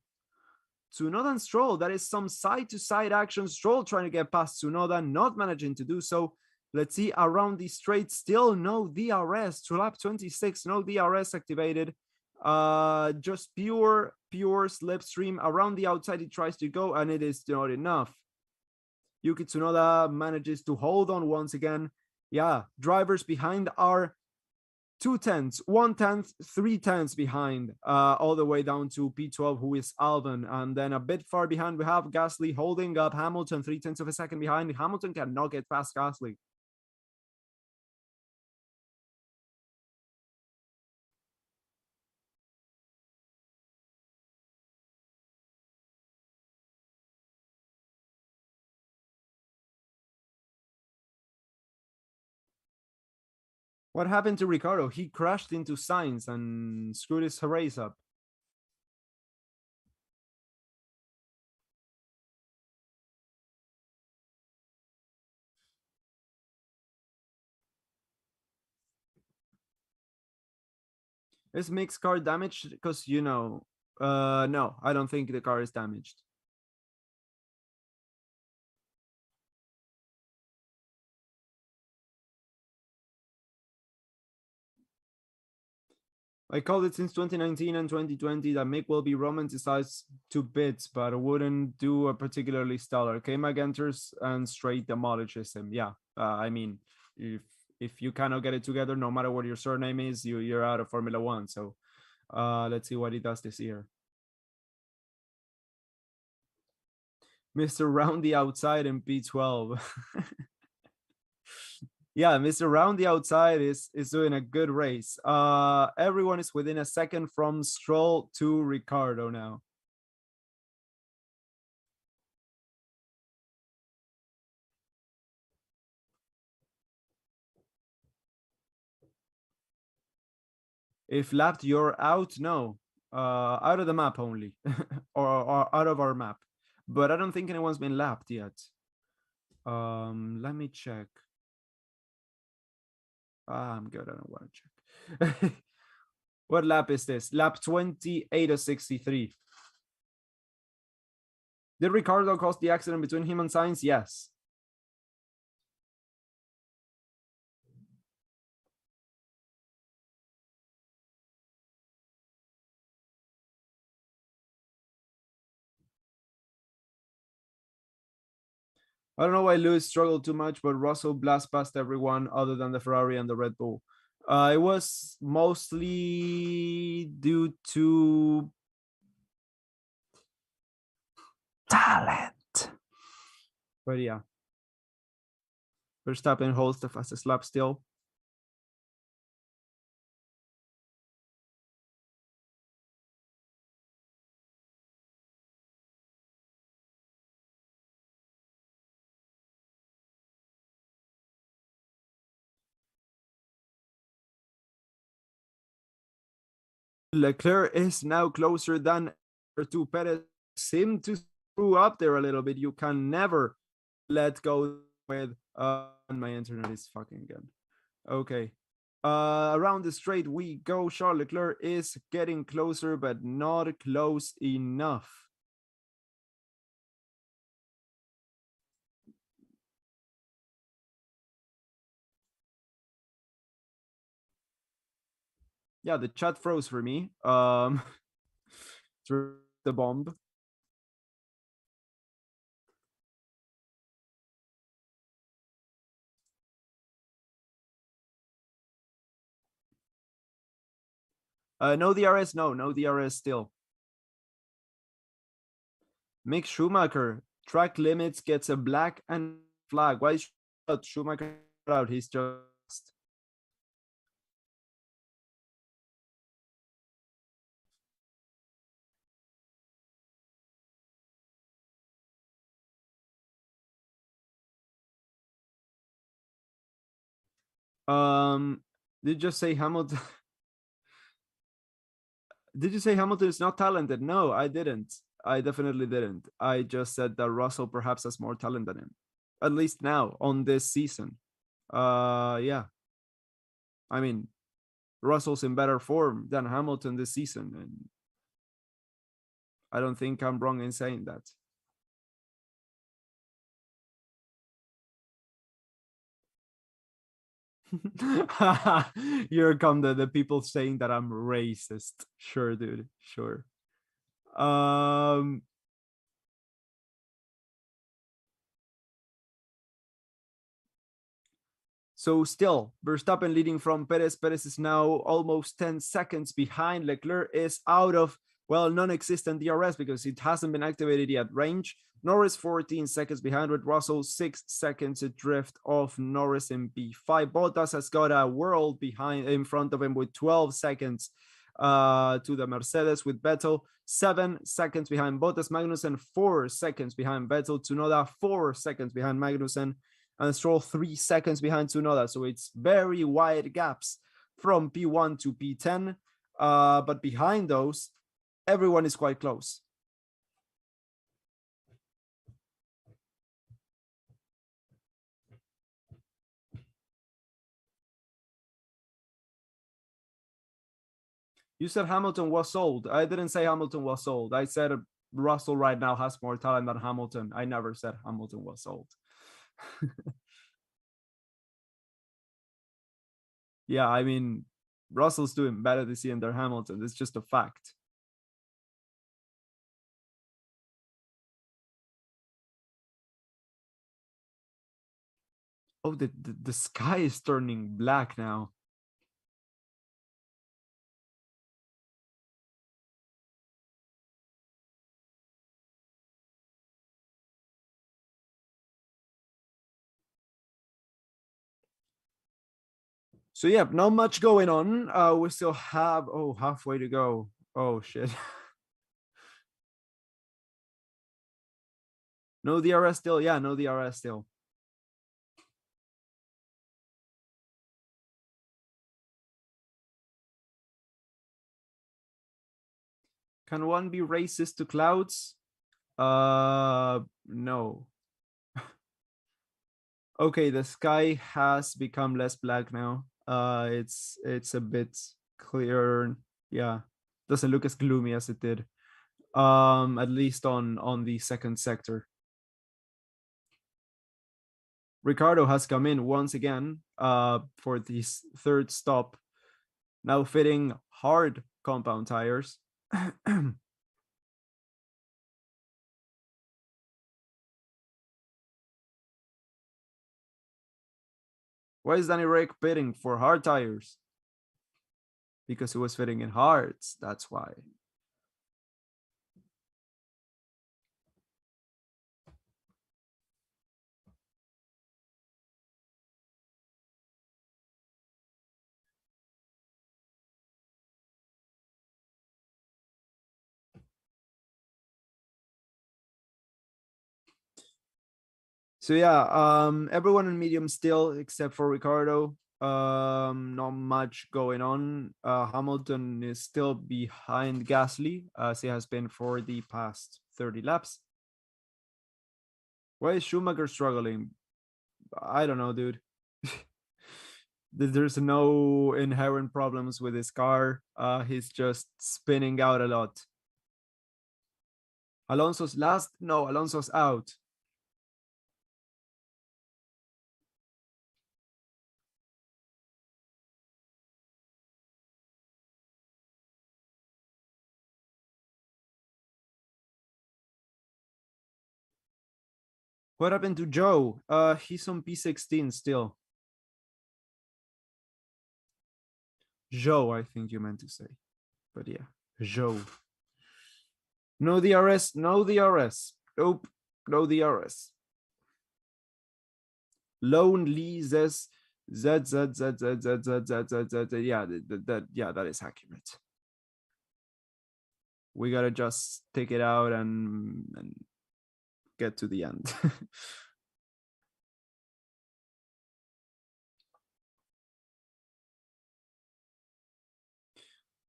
Tsunoda and Stroll, that is some side to side action. Stroll trying to get past Tsunoda, not managing to do so. Let's see, around the straight, still no DRS to lap 26, no DRS activated. Just pure slipstream around the outside. He tries to go and it is not enough. Yuki Tsunoda manages to hold on once again. Yeah, drivers behind are 2/10, 1/10, 3/10 behind, all the way down to P12, who is Albon. And then a bit far behind, we have Gasly holding up Hamilton, 3/10 of a second behind. Hamilton cannot get past Gasly. What happened to Ricardo? He crashed into Sainz and screwed his race up. Is Mick's car damaged? Because, no, I don't think the car is damaged. I called it since 2019 and 2020 that Mick will be romanticized to bits, but wouldn't do a particularly stellar. K-Mag enters and straight demolishes him. Yeah, I mean, if you cannot get it together, no matter what your surname is, you're out of Formula One. So let's see what he does this year. Mr. Roundy outside in P12. Yeah, Mr. Roundy outside is doing a good race. Everyone is within a second from Stroll to Ricardo now. If lapped, you're out. No, out of the map only, or out of our map. But I don't think anyone's been lapped yet. Let me check. I'm good. I don't want to check. What lap is this? Lap 28 of 63. Did Ricardo cause the accident between him and Sainz? Yes. I don't know why Lewis struggled too much, but Russell blast past everyone other than the Ferrari and the Red Bull. It was mostly due to talent. But yeah, Verstappen holds the fastest lap still. Leclerc is now closer than to Perez. Seem to screw up there a little bit. You can never let go with. My internet is fucking good. Okay. Around the straight we go. Charles Leclerc is getting closer, but not close enough. Yeah, the chat froze for me. Through the bomb. No DRS, no DRS still. Mick Schumacher, track limits, gets a black and flag. Why is Schumacher out? He's just. Did you just say Hamilton? Did you say Hamilton is not talented? No, I didn't. I definitely didn't. I just said that Russell perhaps has more talent than him, at least now on this season. Yeah. I mean, Russell's in better form than Hamilton this season, and I don't think I'm wrong in saying that. Here come the people saying that I'm racist. Sure, dude. Sure. Um So still, Verstappen leading from Perez. Perez is now almost 10 seconds behind. Leclerc is out of, well, non-existent DRS because it hasn't been activated yet. Range, Norris 14 seconds behind with Russell, 6 seconds adrift of Norris in P5. Bottas has got a world behind in front of him with 12 seconds to the Mercedes with Vettel, 7 seconds behind Bottas. Magnussen 4 seconds behind Vettel. Tsunoda 4 seconds behind Magnussen, and Stroll 3 seconds behind Tsunoda. So it's very wide gaps from P1 to P10, but behind those, everyone is quite close. You said Hamilton was sold. I didn't say Hamilton was sold. I said Russell right now has more talent than Hamilton. I never said Hamilton was sold. Yeah, I mean, Russell's doing better this year than Hamilton. It's just a fact. Oh, the sky is turning black now. So yeah, not much going on. We still have halfway to go. Oh shit. No DRS still. Yeah, no DRS still. Can one be racist to clouds? No. Okay, the sky has become less black now. It's a bit clearer. Yeah, doesn't look as gloomy as it did. At least on the second sector. Ricardo has come in once again for this third stop, now fitting hard compound tires. Why is Danny Rick pitting for hard tires? Because he was fitting in hards, that's why. So yeah, everyone in medium still except for Ricardo. Not much going on. Hamilton is still behind Gasly as he has been for the past 30 laps. Why is Schumacher struggling? I don't know, dude. There's no inherent problems with his car. He's just spinning out a lot. Alonso's last? No, Alonso's out. What happened to Joe? He's on P16 still. Joe, I think you meant to say. But yeah, Joe. No DRS, no DRS. Nope, no DRS. Lone Lee says Z Z Z Z Z Z Z Z Z Z. Yeah, that is accurate. We gotta just take it out and get to the end.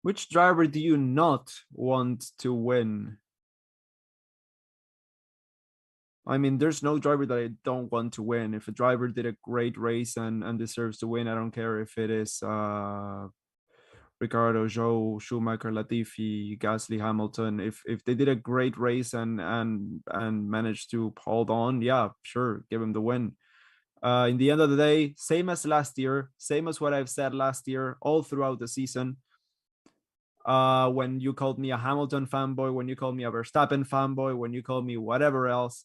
Which driver do you not want to win? I mean, there's no driver that I don't want to win. If a driver did a great race and deserves to win, I don't care if it is Ricardo, Joe, Schumacher, Latifi, Gasly, Hamilton. If they did a great race and managed to hold on, yeah, sure, give them the win. In the end of the day, same as last year, same as what I've said last year, all throughout the season. When you called me a Hamilton fanboy, when you called me a Verstappen fanboy, when you called me whatever else,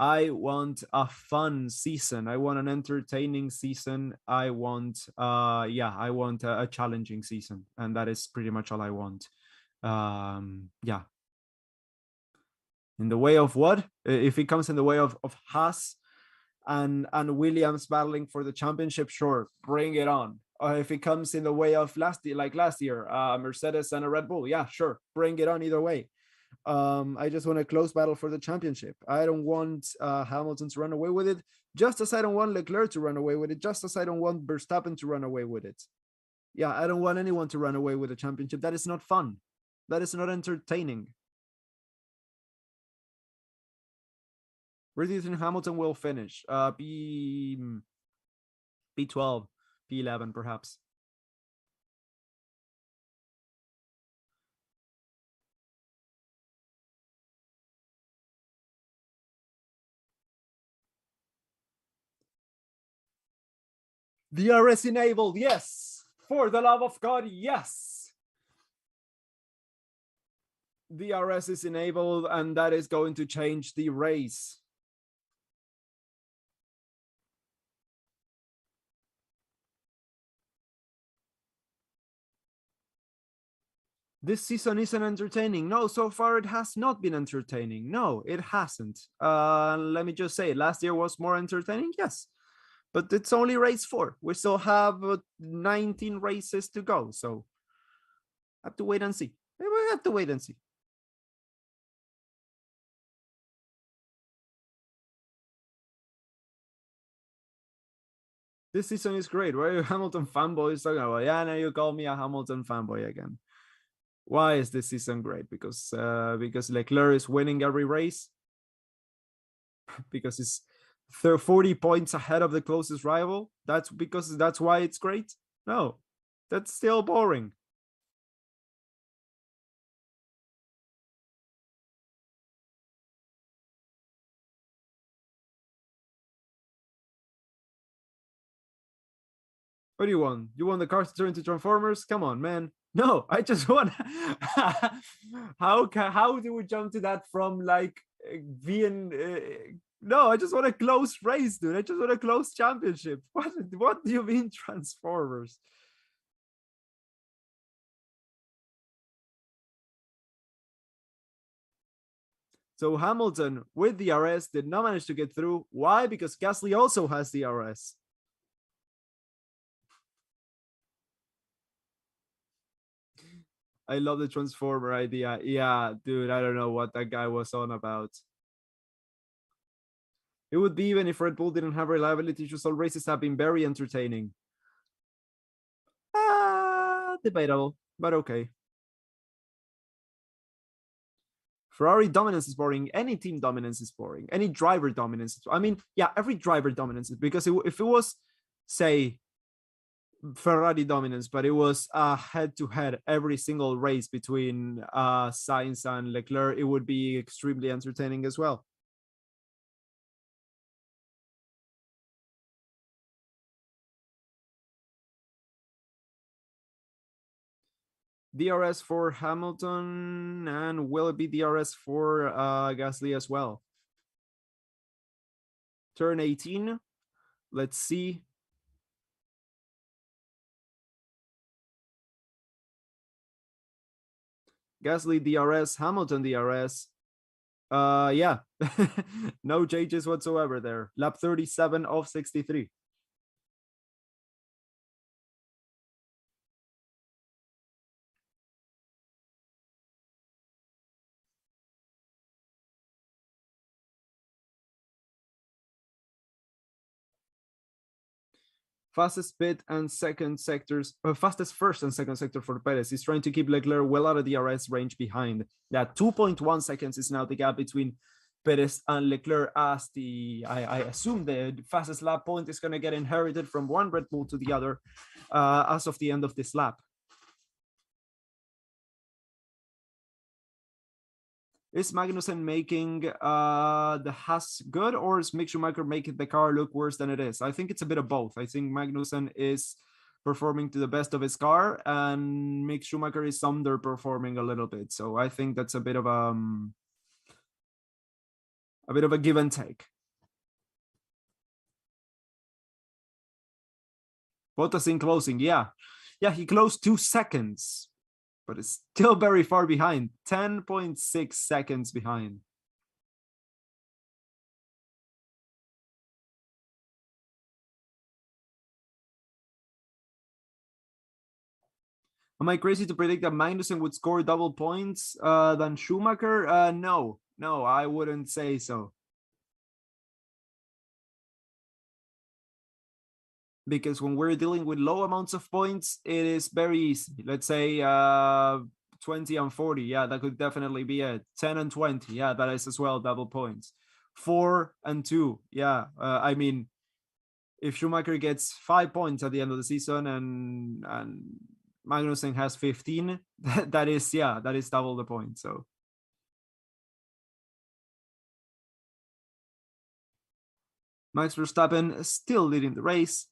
I want a fun season. I want an entertaining season. I want, I want a challenging season, and that is pretty much all I want. Yeah. In the way of what? If it comes in the way of Haas and Williams battling for the championship, sure, bring it on. If it comes in the way of last year, Mercedes and a Red Bull, yeah, sure, bring it on either way. I just want a close battle for the championship. I don't want Hamilton to run away with it, just as I don't want Leclerc to run away with it, just as I don't want Verstappen to run away with it. Yeah, I don't want anyone to run away with a championship. That is not fun. That is not entertaining. Where do you think Hamilton will finish? P12, P11, perhaps. DRS enabled, yes. For the love of God, yes. DRS is enabled, and that is going to change the race. This season isn't entertaining. No, so far it has not been entertaining. No, it hasn't. Let me just say, last year was more entertaining, yes. But it's only race 4. We still have 19 races to go, so have to wait and see. We have to wait and see. This season is great. Why are you Hamilton fanboys talking about? Yeah, now you call me a Hamilton fanboy again. Why is this season great? Because Leclerc is winning every race. Because he's 40 points ahead of the closest rival. That's why it's great. No, that's still boring. What do you want? You want the cars to turn into Transformers? Come on, man. No, I just want. How do we jump to that from like being? No, I just want a close race, dude. I just want a close championship. What do you mean Transformers? So Hamilton with the RS did not manage to get through. Why? Because Gasly also has the RS. I love the Transformer idea. Yeah, dude, I don't know what that guy was on about. It would be even if Red Bull didn't have reliability issues. All races have been very entertaining. Debatable, but okay. Ferrari dominance is boring. Any team dominance is boring. Any driver dominance. I mean, yeah, every driver dominance is because if it was, say, Ferrari dominance, but it was head to head every single race between Sainz and Leclerc, it would be extremely entertaining as well. DRS for Hamilton, and will it be DRS for Gasly as well? Turn 18. Let's see. Gasly DRS, Hamilton DRS. Yeah, no changes whatsoever there. Lap 37 of 63. Fastest pit and second sectors, fastest first and second sector for Perez. He's trying to keep Leclerc well out of the RS range behind. Yeah, 2.1 seconds is now the gap between Perez and Leclerc, as I assume the fastest lap point is going to get inherited from one Red Bull to the other as of the end of this lap. Is Magnussen making the Haas good, or is Mick Schumacher making the car look worse than it is? I think it's a bit of both. I think Magnussen is performing to the best of his car, and Mick Schumacher is underperforming a little bit. So I think that's a bit of a bit of a give and take. Bottas in closing, yeah. Yeah, he closed 2 seconds, but it's still very far behind, 10.6 seconds behind. Am I crazy to predict that Magnussen would score double points than Schumacher? No, I wouldn't say so. Because when we're dealing with low amounts of points, it is very easy. Let's say 20 and 40. Yeah, that could definitely be it. 10 and 20. Yeah, that is as well double points. 4 and 2. Yeah, I mean, if Schumacher gets 5 points at the end of the season and Magnussen has 15, that is double the point. So Max Verstappen still leading the race.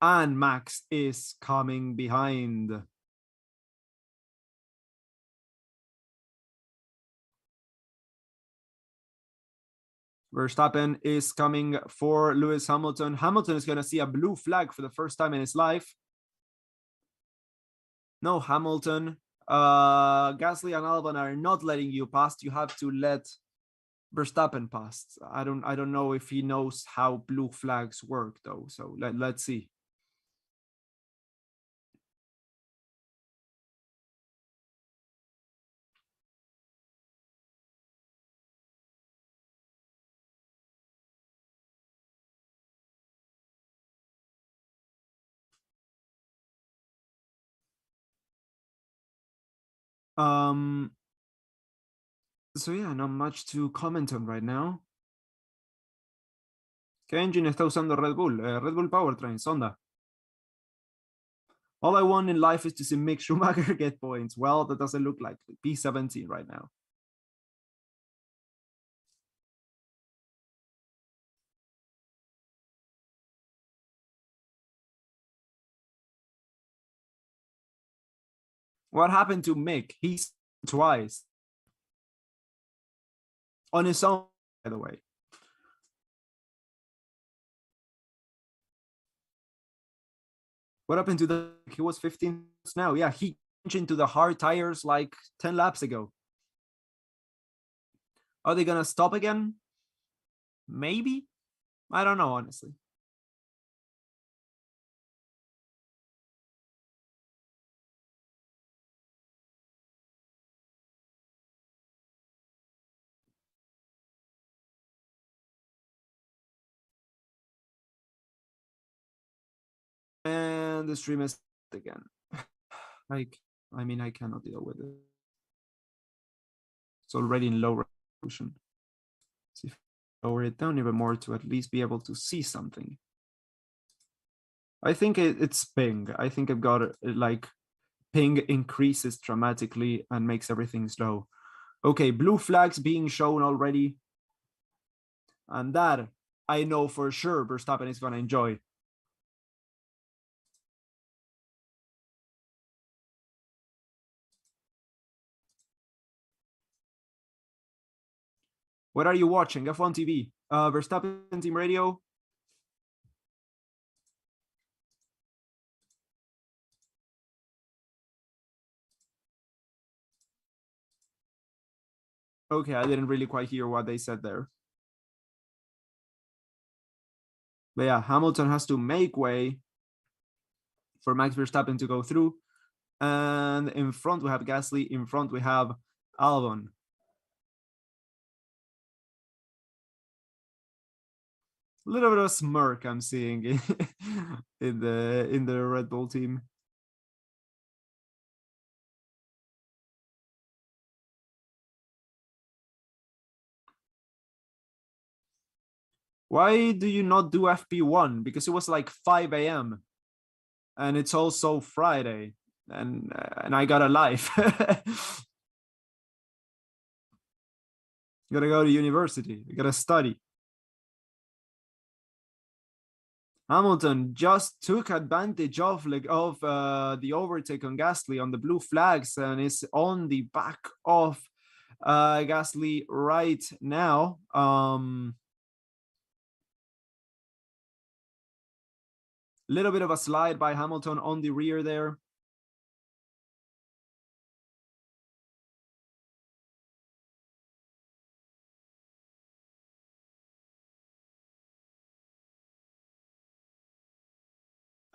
And Max is coming behind. Verstappen is coming for Lewis Hamilton. Hamilton is going to see a blue flag for the first time in his life. No, Hamilton. Gasly and Albon are not letting you pass. You have to let Verstappen pass. I don't know if he knows how blue flags work though. So let's see. So yeah, not much to comment on right now. ¿Qué engine está usando Red Bull? Red Bull Powertrain, Sonda. All I want in life is to see Mick Schumacher get points. Well, that doesn't look like P17 right now. What happened to Mick? He's twice. On his own, by the way. What happened to the, he was 15 now. Yeah, he changed into the hard tires like 10 laps ago. Are they gonna stop again? Maybe. I don't know, honestly. And the stream is again. Like, I mean, I cannot deal with it. It's already in low resolution. See if I lower it down even more to at least be able to see something. I think it's ping. I think I've got like ping increases dramatically and makes everything slow. Okay, blue flags being shown already. And that I know for sure Verstappen is going to enjoy. What are you watching? F1 TV. Verstappen Team Radio. Okay, I didn't really quite hear what they said there. But yeah, Hamilton has to make way for Max Verstappen to go through. And in front we have Gasly. In front we have Albon. A little bit of a smirk I'm seeing in the Red Bull team. Why do you not do FP1? Because it was like 5 a.m. and it's also Friday, and I got a life. You gotta go to university. You gotta study. Hamilton just took advantage of the overtake on Gasly on the blue flags and is on the back of Gasly right now. Little bit of a slide by Hamilton on the rear there.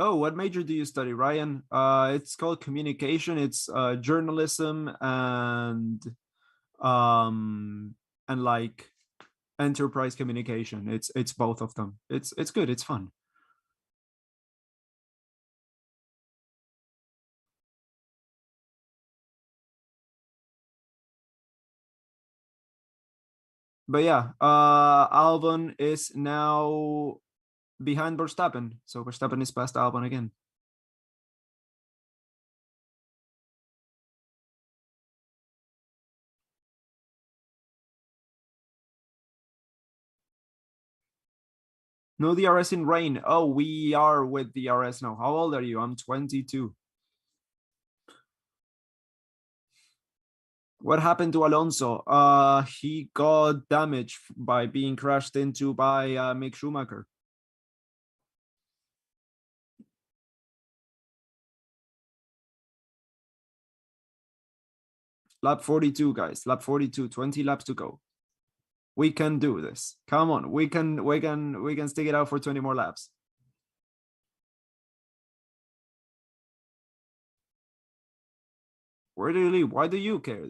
Oh, what major do you study, Ryan? It's called communication. It's journalism and like enterprise communication. It's both of them. It's good. It's fun. But yeah, Albon is now behind Verstappen, so Verstappen is past Albon again. No DRS in rain. Oh, we are with DRS now. How old are you? I'm 22. What happened to Alonso? He got damaged by being crashed into by Mick Schumacher. Lap 42, guys. Lap 42, 20 laps to go. We can do this. Come on. We can stick it out for 20 more laps. Where do you leave? Why do you care?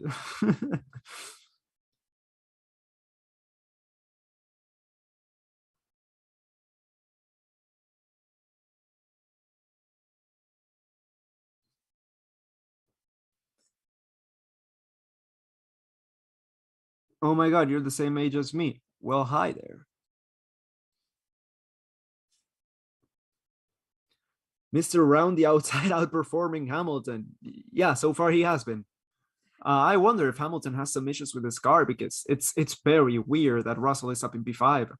Oh my god, you're the same age as me. Well, hi there. Mr. Round the outside outperforming Hamilton. Yeah, so far he has been. I wonder if Hamilton has some issues with his car because it's very weird that Russell is up in P5.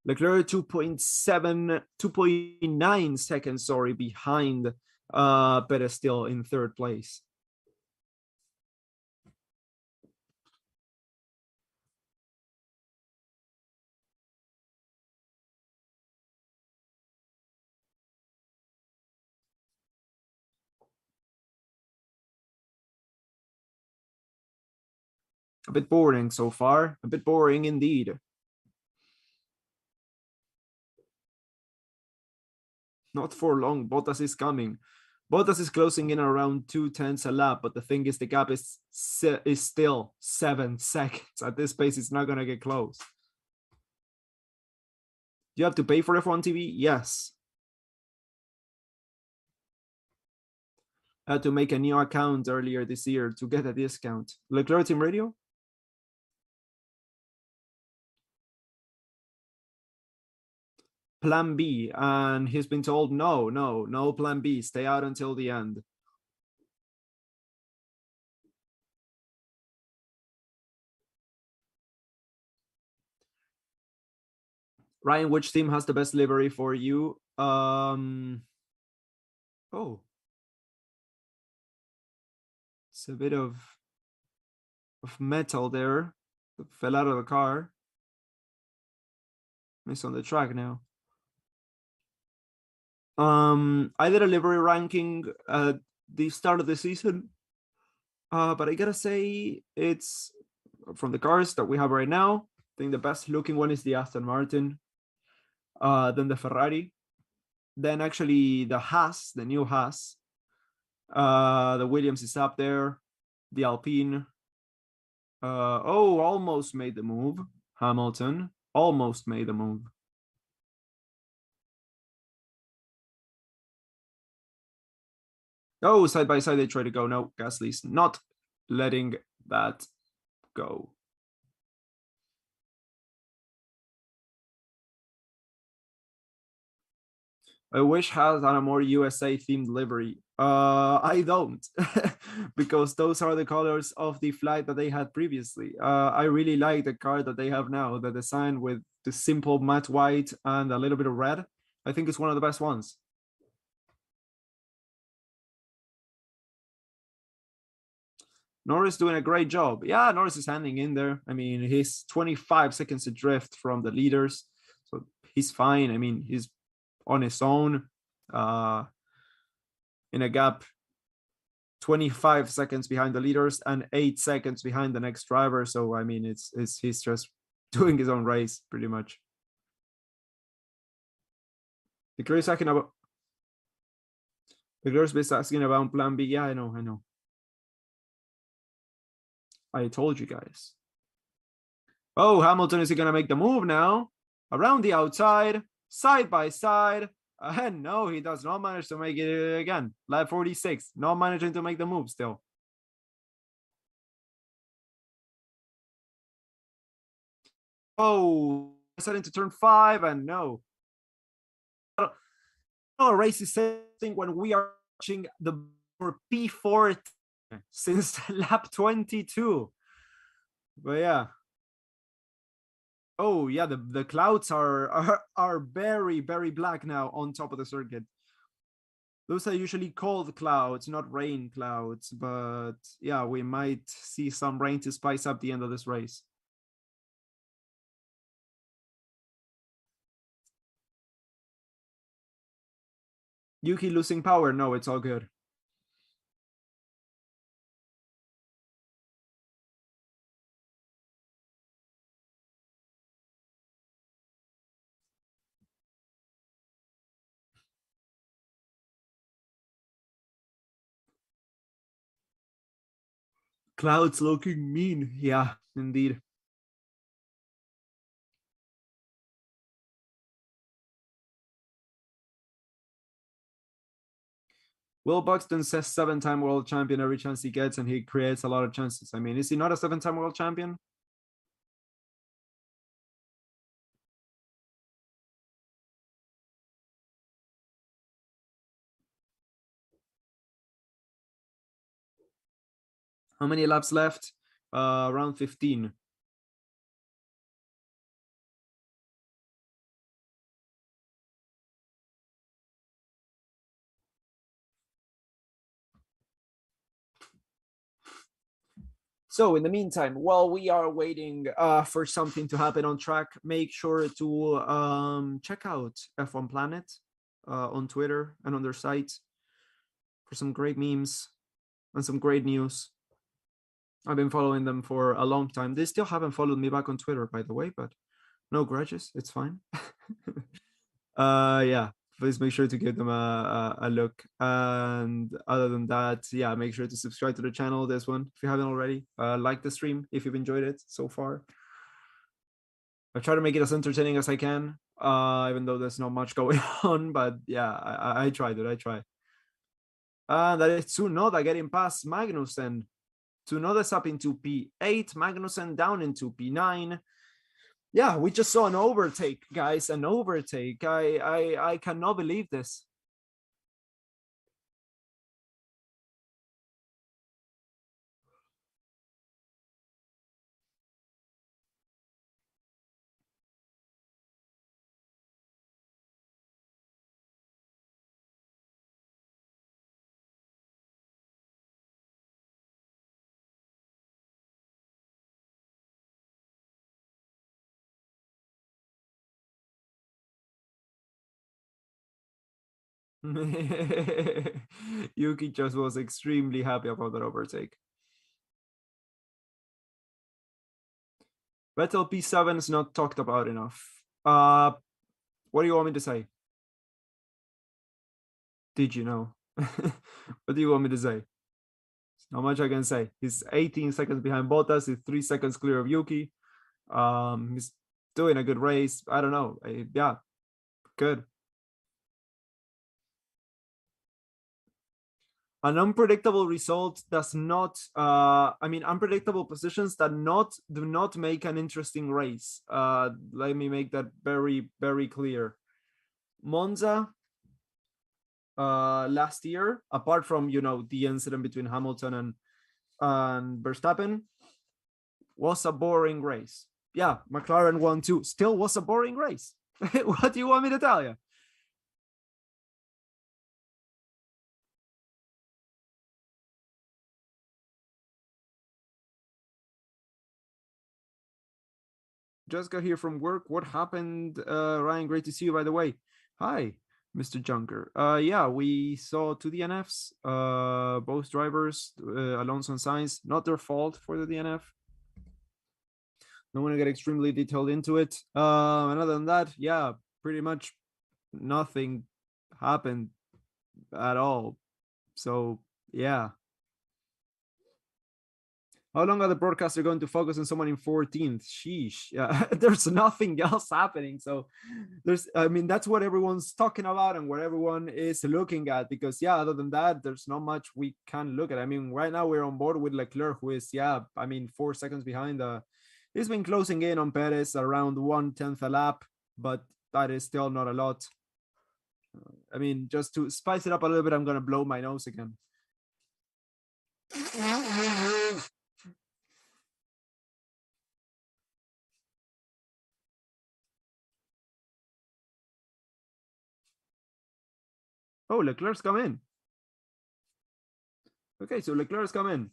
Leclerc 2.7, 2.9 seconds, sorry, behind Perez still in third place. A bit boring so far. A bit boring indeed. Not for long. Bottas is coming. Bottas is closing in around 2 tenths a lap, but the thing is, the gap is still 7 seconds. At this pace, it's not gonna get close. You have to pay for F1 TV? Yes. I had to make a new account earlier this year to get a discount. Leclerc Team Radio? Plan B, and he's been told no plan B, stay out until the end. Ryan, which team has the best livery for you? Oh, it's a bit of metal there. It fell out of the car. It's on the track now. I did a livery ranking at the start of the season, but I gotta say it's from the cars that we have right now. I think the best looking one is the Aston Martin, then the Ferrari, then actually the Haas, the new Haas. The Williams is up there, the Alpine. Oh, almost made the move. Hamilton almost made the move. Oh, side by side, they try to go. No, Gasly's not letting that go. I wish has a more USA themed livery. I don't, because those are the colors of the flag that they had previously. I really like the car that they have now. The design with the simple matte white and a little bit of red. I think it's one of the best ones. Norris doing a great job. Yeah, Norris is hanging in there. I mean, he's 25 seconds adrift from the leaders, so he's fine. I mean, he's on his own, uh, in a gap 25 seconds behind the leaders and 8 seconds behind the next driver. So I mean, it's he's just doing his own race pretty much. The girl is asking about the girl's been asking about Plan B. Yeah, I know. I told you guys. Oh, Hamilton is he gonna make the move now? Around the outside, side by side. And no, he does not manage to make it again. Lap 46, not managing to make the move still. Oh, set into turn 5, and no. No, race is something when we are watching the P4 since lap 22. But yeah. Oh yeah, the clouds are very, very black now on top of the circuit. Those are usually cold clouds, not rain clouds. But yeah, we might see some rain to spice up the end of this race. Yuki losing power. No, it's all good. Clouds looking mean. Yeah, indeed. Will Buxton says 7-time world champion every chance he gets, and he creates a lot of chances. I mean, is he not a 7-time world champion? How many laps left? Around 15. So in the meantime, while we are waiting for something to happen on track, make sure to check out F1 Planet on Twitter and on their site for some great memes and some great news. I've been following them for a long time. They still haven't followed me back on Twitter, by the way, but no grudges. It's fine. Yeah, please make sure to give them a look. And other than that, yeah, make sure to subscribe to the channel, this one, if you haven't already. Like the stream if you've enjoyed it so far. I try to make it as entertaining as I can, even though there's not much going on. But yeah, I tried it. I try. That is Tsunoda getting past Magnussen. Tsunoda's up into P8, Magnussen down into P9. Yeah, we just saw an overtake, guys, an overtake. I cannot believe this. Yuki just was extremely happy about that overtake. Vettel P7 is not talked about enough. What do you want me to say? Did you know? What do you want me to say? Not much I can say. He's 18 seconds behind Bottas. He's 3 seconds clear of Yuki. He's doing a good race. I don't know. Yeah, good. An unpredictable result does not unpredictable positions that not do not make an interesting race. Let me make that very, very clear. Monza, last year, apart from the incident between Hamilton and Verstappen, was a boring race. Yeah, McLaren won too. Still was a boring race. What do you want me to tell you? Just got here from work. What happened? Ryan, great to see you, by the way. Hi, Mr. Junker. Yeah, we saw two DNFs. Both drivers, Alonso and Sainz, not their fault for the DNF. Don't want to get extremely detailed into it. And other than that, yeah, pretty much nothing happened at all. So yeah. How long are the broadcasts going to focus on someone in 14th? Sheesh. Yeah, there's nothing else happening. So that's what everyone's talking about and what everyone is looking at. Because yeah, other than that, there's not much we can look at. I mean, right now we're on board with Leclerc, who is 4 seconds behind. He's been closing in on Perez around 1/10 a lap, but that is still not a lot. I mean, just to spice it up a little bit, I'm gonna blow my nose again. Oh, Leclerc's come in. Okay, so Leclerc's come in.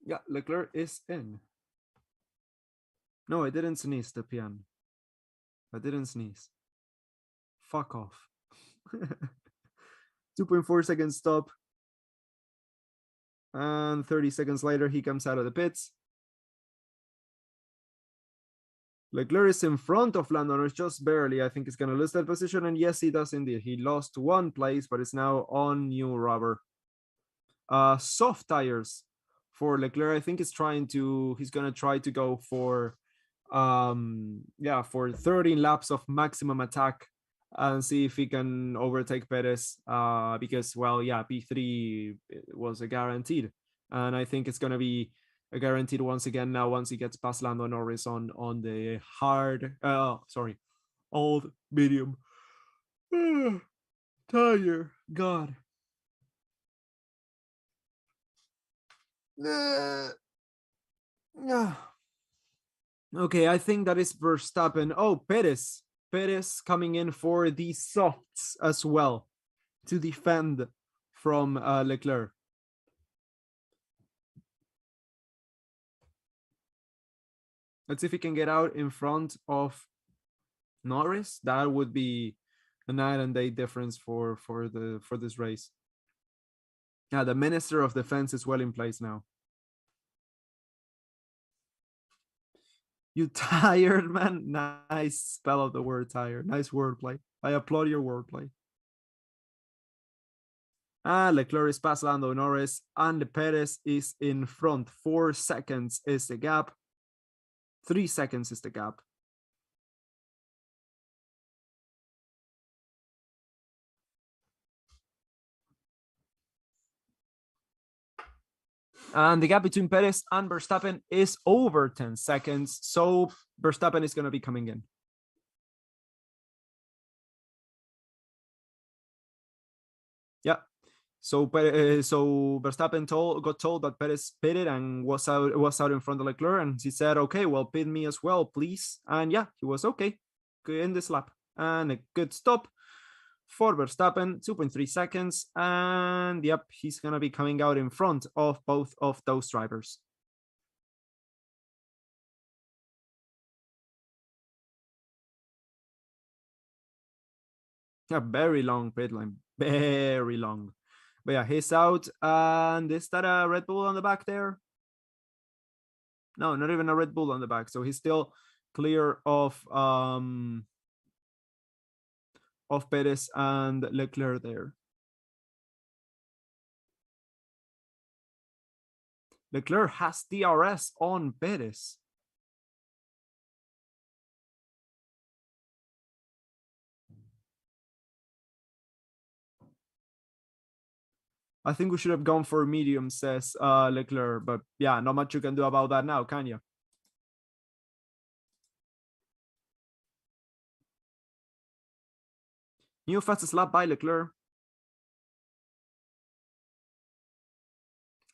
Yeah, Leclerc is in. No, I didn't sneeze, the piano. I didn't sneeze. Fuck off. 2.4 seconds stop. And 30 seconds later, he comes out of the pits. Leclerc is in front of Lando Norris just barely. I think he's going to lose that position. And yes, he does indeed. He lost one place, but it's now on new rubber. Soft tires for Leclerc. I think he's going to try to go for 13 laps of maximum attack and see if he can overtake Perez, because P3 was a guaranteed, and I think it's going to be a guaranteed once again now once he gets past Lando Norris on the old medium tire. God. Okay, I think that is Verstappen. Oh, Perez. Perez coming in for the softs as well to defend from Leclerc. Let's see if he can get out in front of Norris. That would be a night and day difference for this race. Yeah, the Minister of Defense is well in place now. You tired, man? Nice spell of the word tired. Nice wordplay. I applaud your wordplay. Leclerc is past Lando Norris, and Perez is in front. 4 seconds is the gap. 3 seconds is the gap. And the gap between Perez and Verstappen is over 10 seconds. So Verstappen is going to be coming in. Yeah. So Verstappen got told that Perez pitted and was out in front of Leclerc, and he said, "Okay, well, pit me as well, please." And yeah, he was okay in this lap, and a good stop for Verstappen, 2.3 seconds, and yep, he's gonna be coming out in front of both of those drivers. Yeah, very long pit line, very long. But yeah, he's out. And is that a Red Bull on the back there? No, not even a Red Bull on the back. So he's still clear of Perez and Leclerc there. Leclerc has DRS on Perez. I think we should have gone for medium, says Leclerc. But yeah, not much you can do about that now, can you? New fastest lap by Leclerc.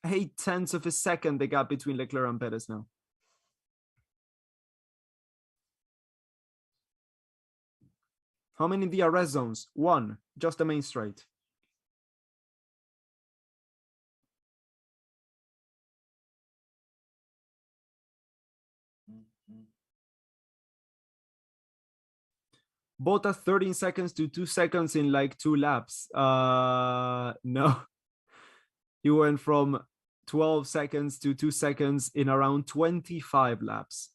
8/10 of a second the gap between Leclerc and Perez now. How many DRS zones? 1, just the main straight. Bottas 13 seconds to 2 seconds in like 2 laps. No. He went from 12 seconds to 2 seconds in around 25 laps.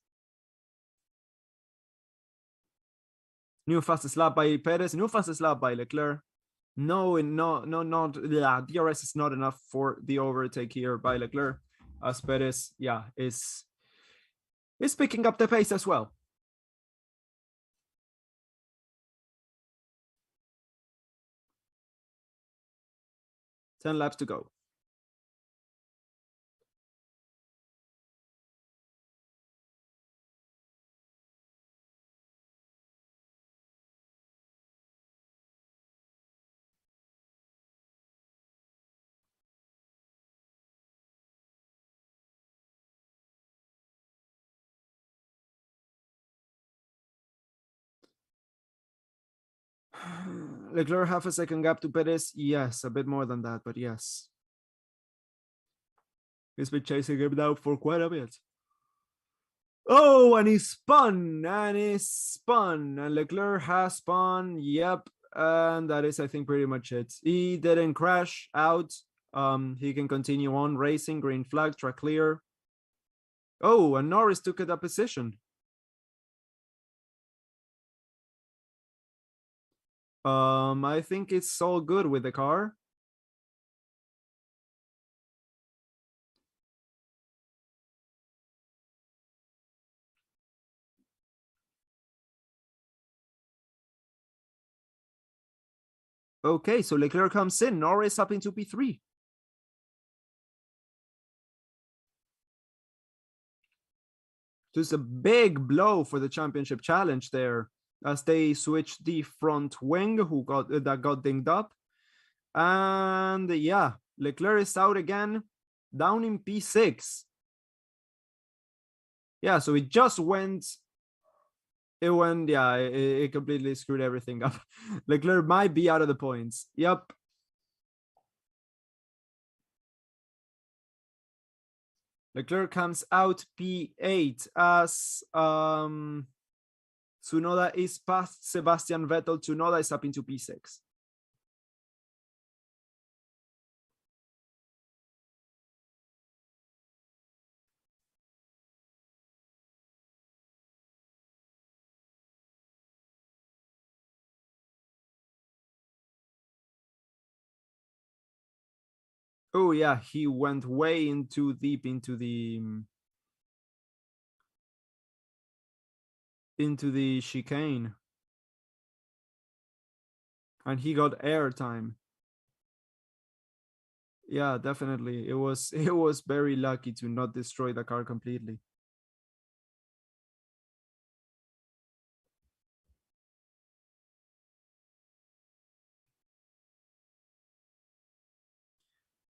New fastest lap by Perez, new fastest lap by Leclerc. Not DRS is not enough for the overtake here by Leclerc, as Perez, is picking up the pace as well. Ten laps to go. Leclerc half a second gap to Perez. Yes, a bit more than that, but yes. He's been chasing him now for quite a bit. Oh, and he spun, and Leclerc has spun. Yep, and that is, I think, pretty much it. He didn't crash out. He can continue on racing. Green flag, track clear. Oh, and Norris took that position. I think it's all good with the car. Okay, so Leclerc comes in. Norris up into P3. Just a big blow for the championship challenge there, as they switched the front wing that got dinged up. And yeah, Leclerc is out again, down in P6. Yeah, so it just went. It completely screwed everything up. Leclerc might be out of the points. Yep. Leclerc comes out P8 as Tsunoda is past Sebastian Vettel. Tsunoda is up into P6. Oh yeah, he went way into deep into the chicane, and he got air time. Yeah, definitely. It was very lucky to not destroy the car completely.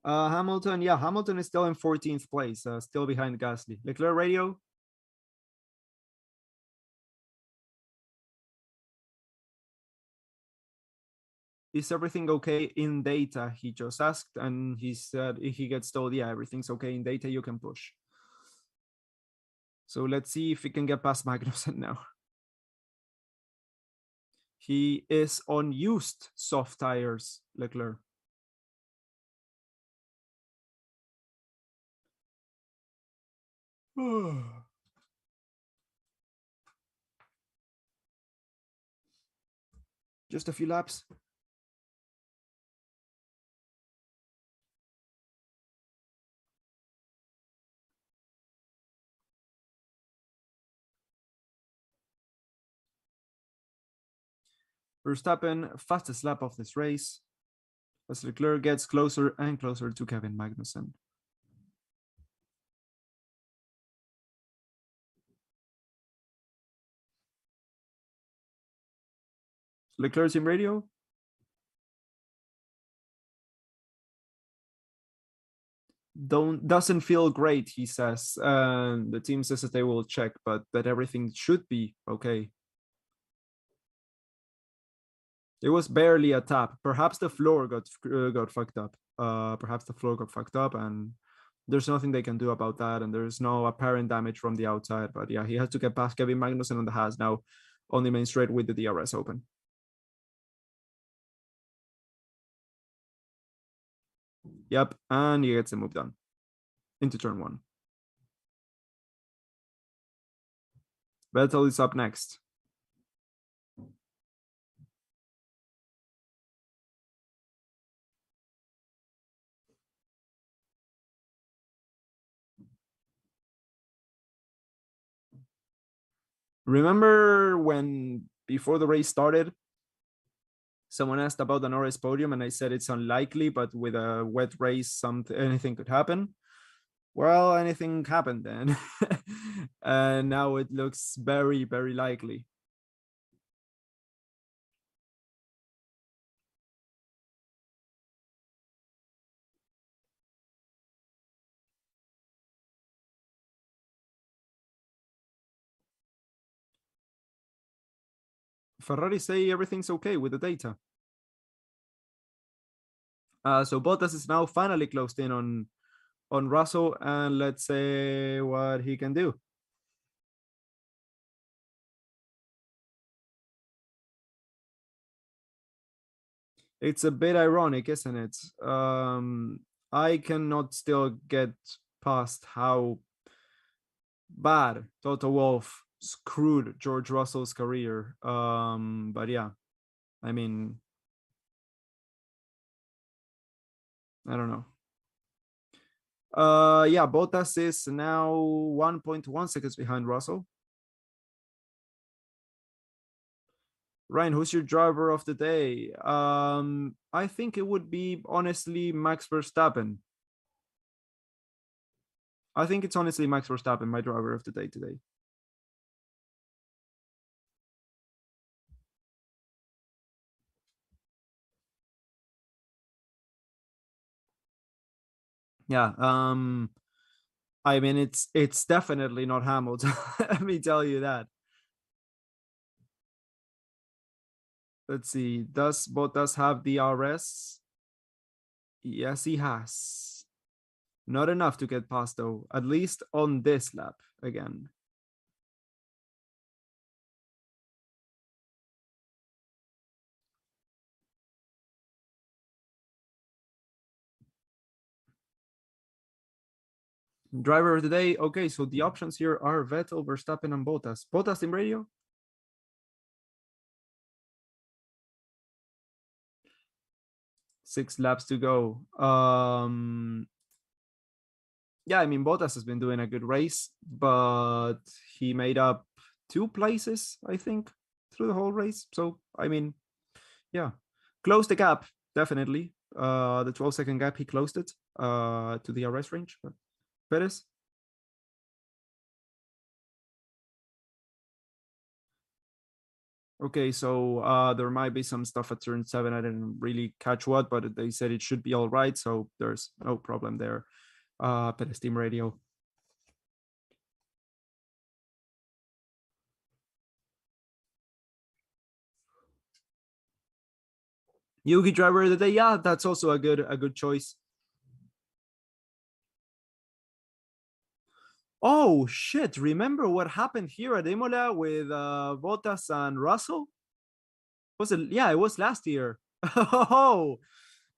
Hamilton, yeah, Hamilton is still in 14th place, still behind Gasly. Leclerc radio. Is everything okay in data? He just asked, and he said if he gets told, yeah, everything's okay in data, you can push. So let's see if we can get past Magnussen now. He is on used soft tires, Leclerc. Just a few laps. Verstappen, fastest lap of this race, as Leclerc gets closer and closer to Kevin Magnussen. Leclerc team radio. doesn't feel great, he says. And the team says that they will check, but that everything should be okay. It was barely a tap. Perhaps the floor got fucked up. Perhaps the floor got fucked up, and there's nothing they can do about that. And there's no apparent damage from the outside. But yeah, he has to get past Kevin Magnussen on the Haas now on the main straight with the DRS open. Yep, and he gets the move done into turn one. Vettel is up next. Remember when before the race started, someone asked about the Norris podium, and I said it's unlikely, but with a wet race, anything could happen. Well, anything happened then. And now it looks very, very likely. Ferrari say everything's okay with the data. So Bottas is now finally closed in on Russell, and let's say what he can do. It's a bit ironic, isn't it? I cannot still get past how bad Toto Wolff screwed George Russell's career. But yeah, I mean, I don't know. Yeah, Bottas is now 1.1 seconds behind Russell. Ryan, who's your driver of the day? I think it would be honestly Max Verstappen. I think it's honestly Max Verstappen, my driver of the day today. Yeah. I mean, it's definitely not Hamilton. Let me tell you that. Let's see. Does Bottas have the RS? Yes, he has. Not enough to get past though, at least on this lap again. Driver of the day. Okay, so the options here are Vettel, Verstappen, and Bottas. Bottas in radio? 6 laps to go. Yeah, I mean, Bottas has been doing a good race, but he made up 2 places, I think, through the whole race. So, I mean, yeah, close the gap, definitely. The 12-second gap, he closed it to the RS range. But Perez. Okay, so there might be some stuff at turn 7. I didn't really catch what, but they said it should be all right. So there's no problem there. Perez team radio. Yugi driver of the day. Yeah, that's also a good choice. Oh shit! Remember what happened here at Imola with Bottas and Russell? Was it? Yeah, it was last year. Oh,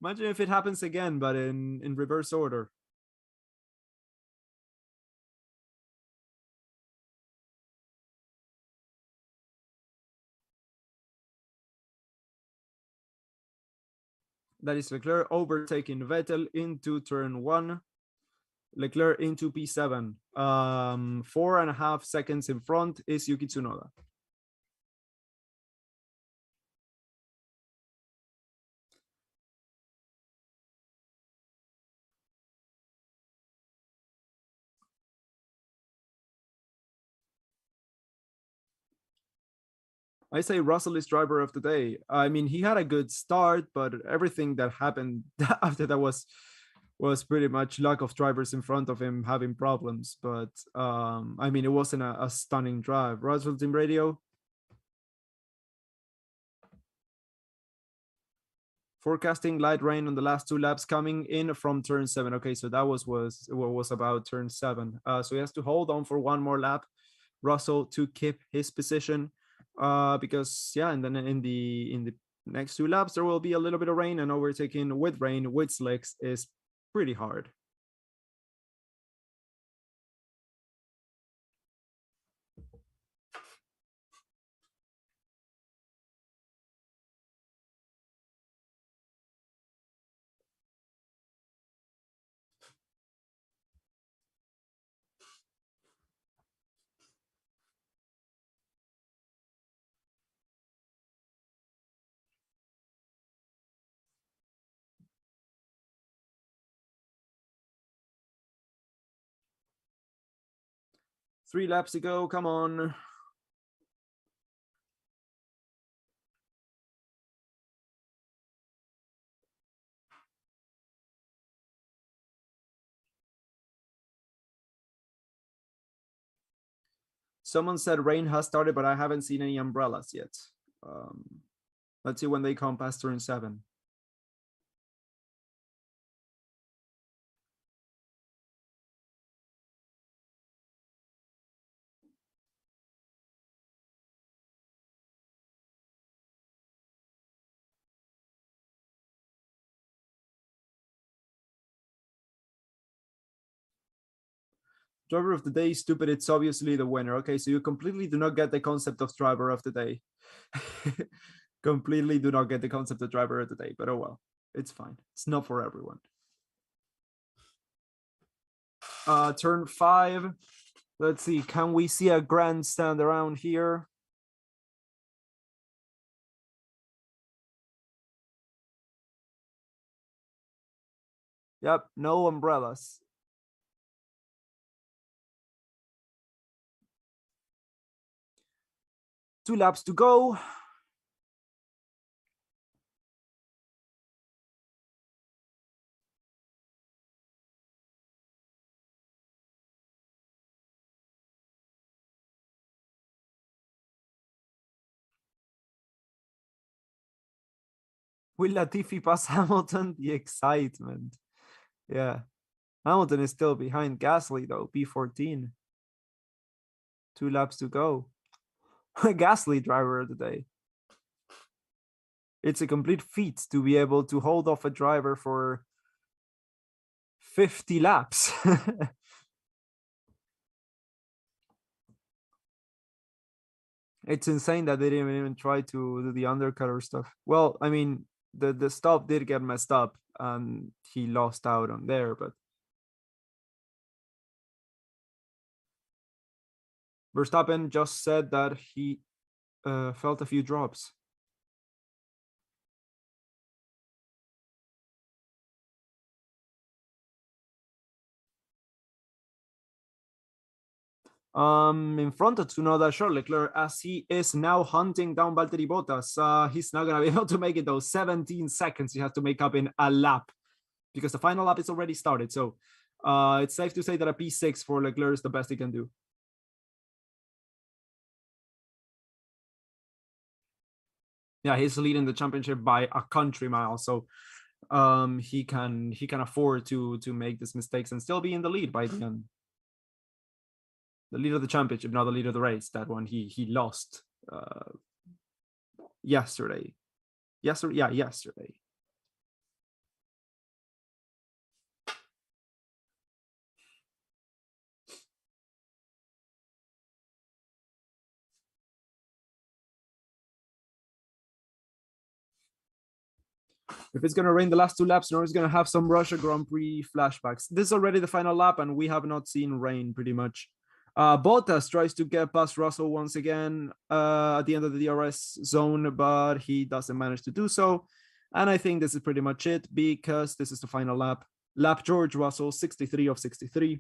imagine if it happens again, but in reverse order. That is Leclerc overtaking Vettel into turn 1. Leclerc into P7. 4.5 seconds in front is Yuki Tsunoda. I say Russell is driver of the day. I mean, he had a good start, but everything that happened after that was was pretty much lack of drivers in front of him having problems. But I mean, it wasn't a stunning drive. Roswell Team Radio. Forecasting light rain on the last 2 laps coming in from turn 7. Okay, so that was what was about turn 7. So he has to hold on for 1 more lap, Russell, to keep his position. Because yeah, and then in the next 2 laps there will be a little bit of rain, and overtaking with rain with slicks is pretty hard. Three laps to go. Come on. Someone said rain has started, but I haven't seen any umbrellas yet. Let's see when they come past turn 7. Driver of the day, stupid. It's obviously the winner. Okay, so you completely do not get the concept of driver of the day. Completely do not get the concept of driver of the day, but oh well, it's fine. It's not for everyone. Turn 5. Let's see. Can we see a grandstand around here? Yep, no umbrellas. Two laps to go. Will Latifi pass Hamilton? The excitement. Yeah. Hamilton is still behind Gasly, though, P14. 2 laps to go. Gasly driver of the day. It's a complete feat to be able to hold off a driver for 50 laps. It's insane that they didn't even try to do the undercut or stuff. Well, I mean, the stop did get messed up and he lost out on there, but Verstappen just said that he felt a few drops. In front of Tsunoda, Charles Leclerc, as he is now hunting down Valtteri Bottas. He's not gonna be able to make it though. 17 seconds he has to make up in a lap because the final lap is already started. So it's safe to say that a P6 for Leclerc is the best he can do. Yeah, he's leading the championship by a country mile, so he can afford to make these mistakes and still be in the lead by the end. The lead of the championship, not the lead of the race. That one he lost yesterday. Yesterday. If it's going to rain the last 2 laps, Norris is going to have some Russia Grand Prix flashbacks. This is already the final lap, and we have not seen rain pretty much. Bottas tries to get past Russell once again at the end of the DRS zone, but he doesn't manage to do so. And I think this is pretty much it because this is the final lap. Lap George Russell, 63 of 63.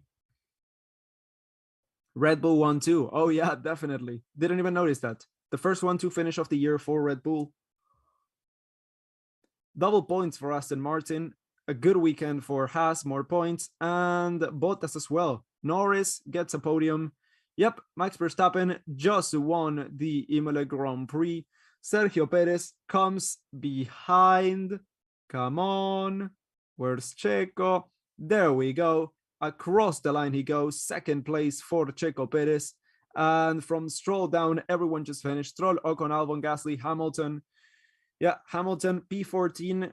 Red Bull 1-2. Oh, yeah, definitely. Didn't even notice that. The first 1-2 finish of the year for Red Bull. Double points for Aston Martin. a good weekend for Haas, more points, and Bottas as well. Norris gets a podium. Yep, Max Verstappen just won the Imola Grand Prix. Sergio Perez comes behind. Come on. Where's Checo? There we go. Across the line he goes. Second place for Checo Perez. And from Stroll down, everyone just finished. Stroll, Ocon, Albon, Gasly, Hamilton. Yeah, Hamilton, P14.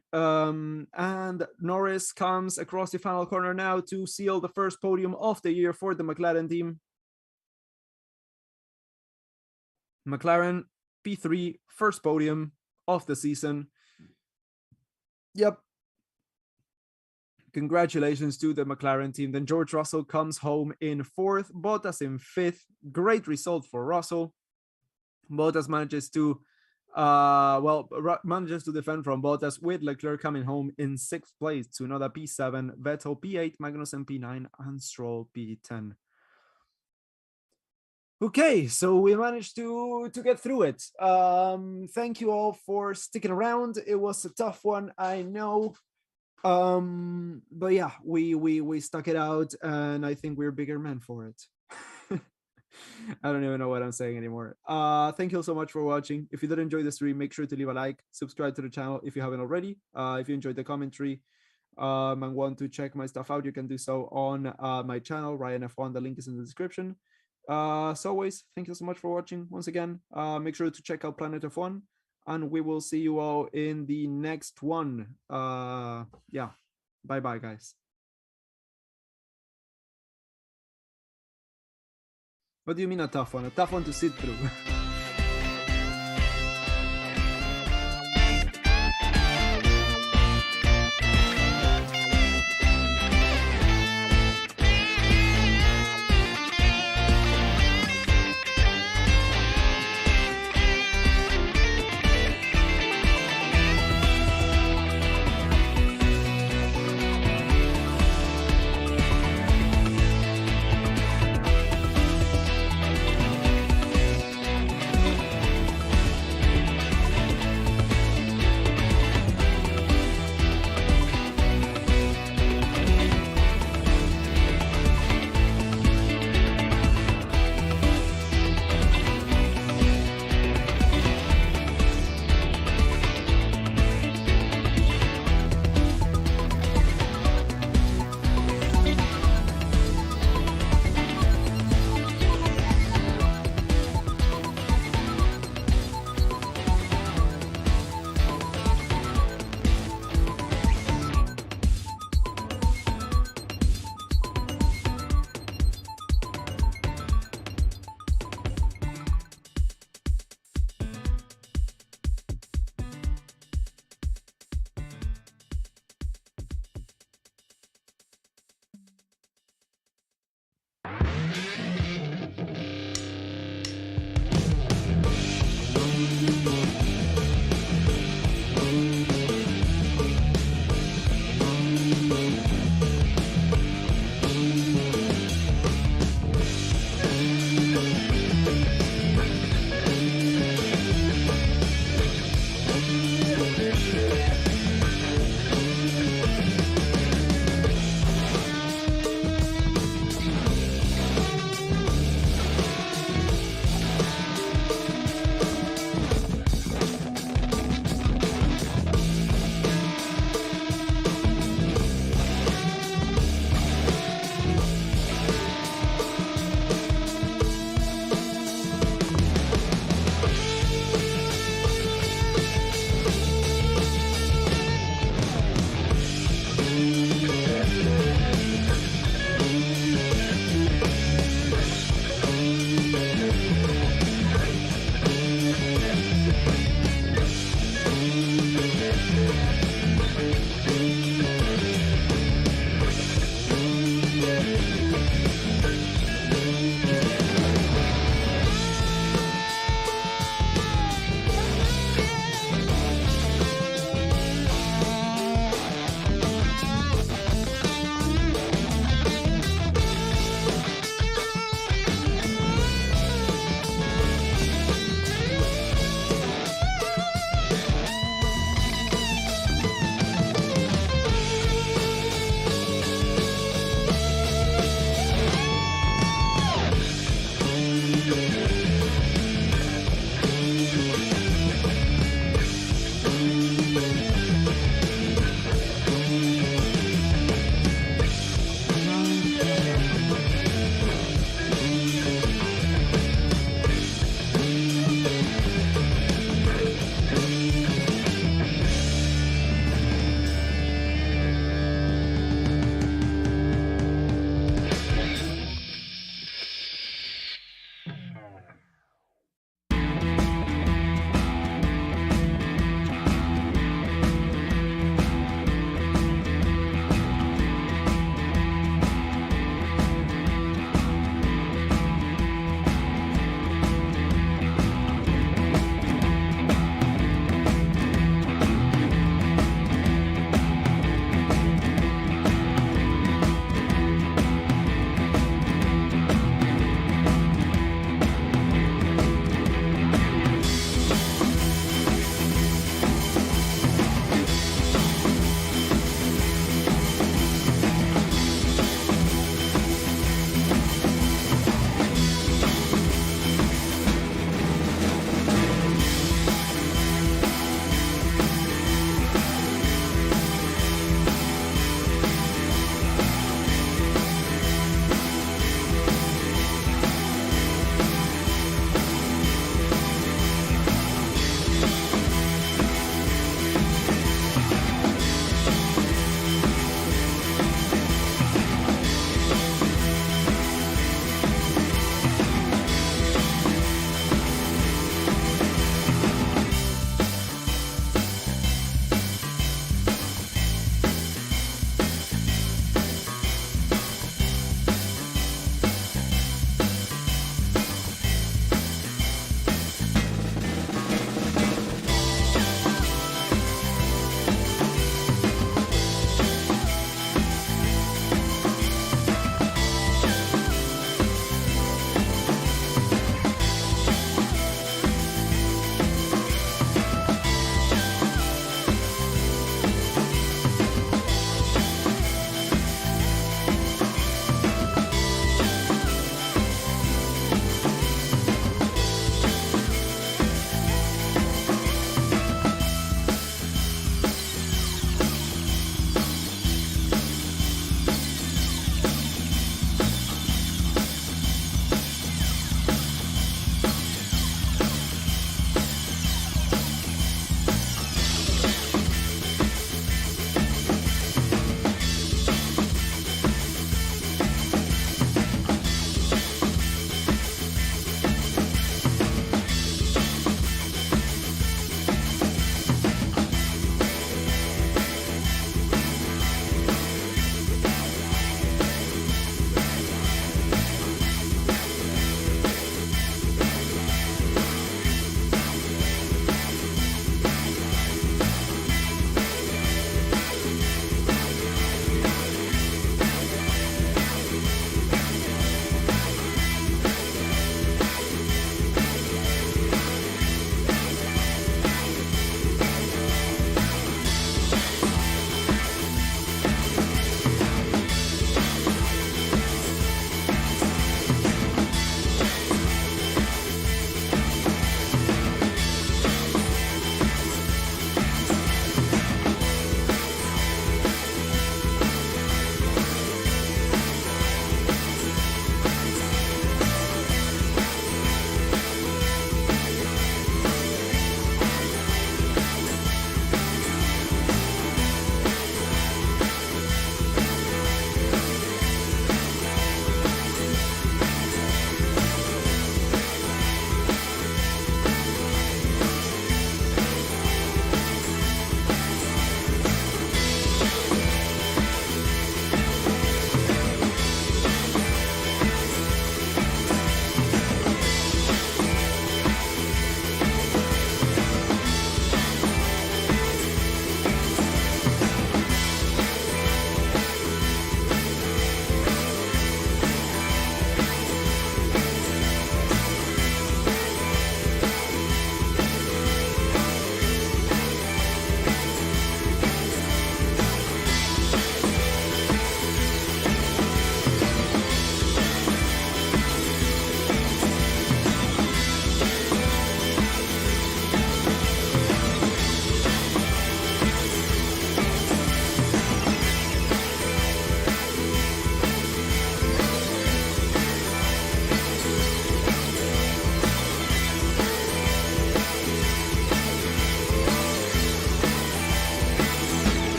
And Norris comes across the final corner now to seal the first podium of the year for the McLaren team. McLaren, P3, first podium of the season. Yep. Congratulations to the McLaren team. Then George Russell comes home in fourth, Bottas in fifth. Great result for Russell. Bottas manages to manages to defend from Bottas, with Leclerc coming home in sixth place. Tsunoda P7, Vettel P8, Magnussen P9, and Stroll P10. Okay, so we managed to get through it. Thank you all for sticking around. It was a tough one, I know. But yeah, we stuck it out, and I think we're bigger men for it. I don't even know what I'm saying anymore. Thank you so much for watching. If you did enjoy the stream, make sure to leave a like, subscribe to the channel if you haven't already. If you enjoyed the commentary and want to check my stuff out, you can do so on my channel, Ryan F1. The link is in the description. As always, thank you so much for watching once again. Make sure to check out Planet F1, and we will see you all in the next one. Yeah, bye bye, guys. What do you mean a tough one? A tough one to sit through.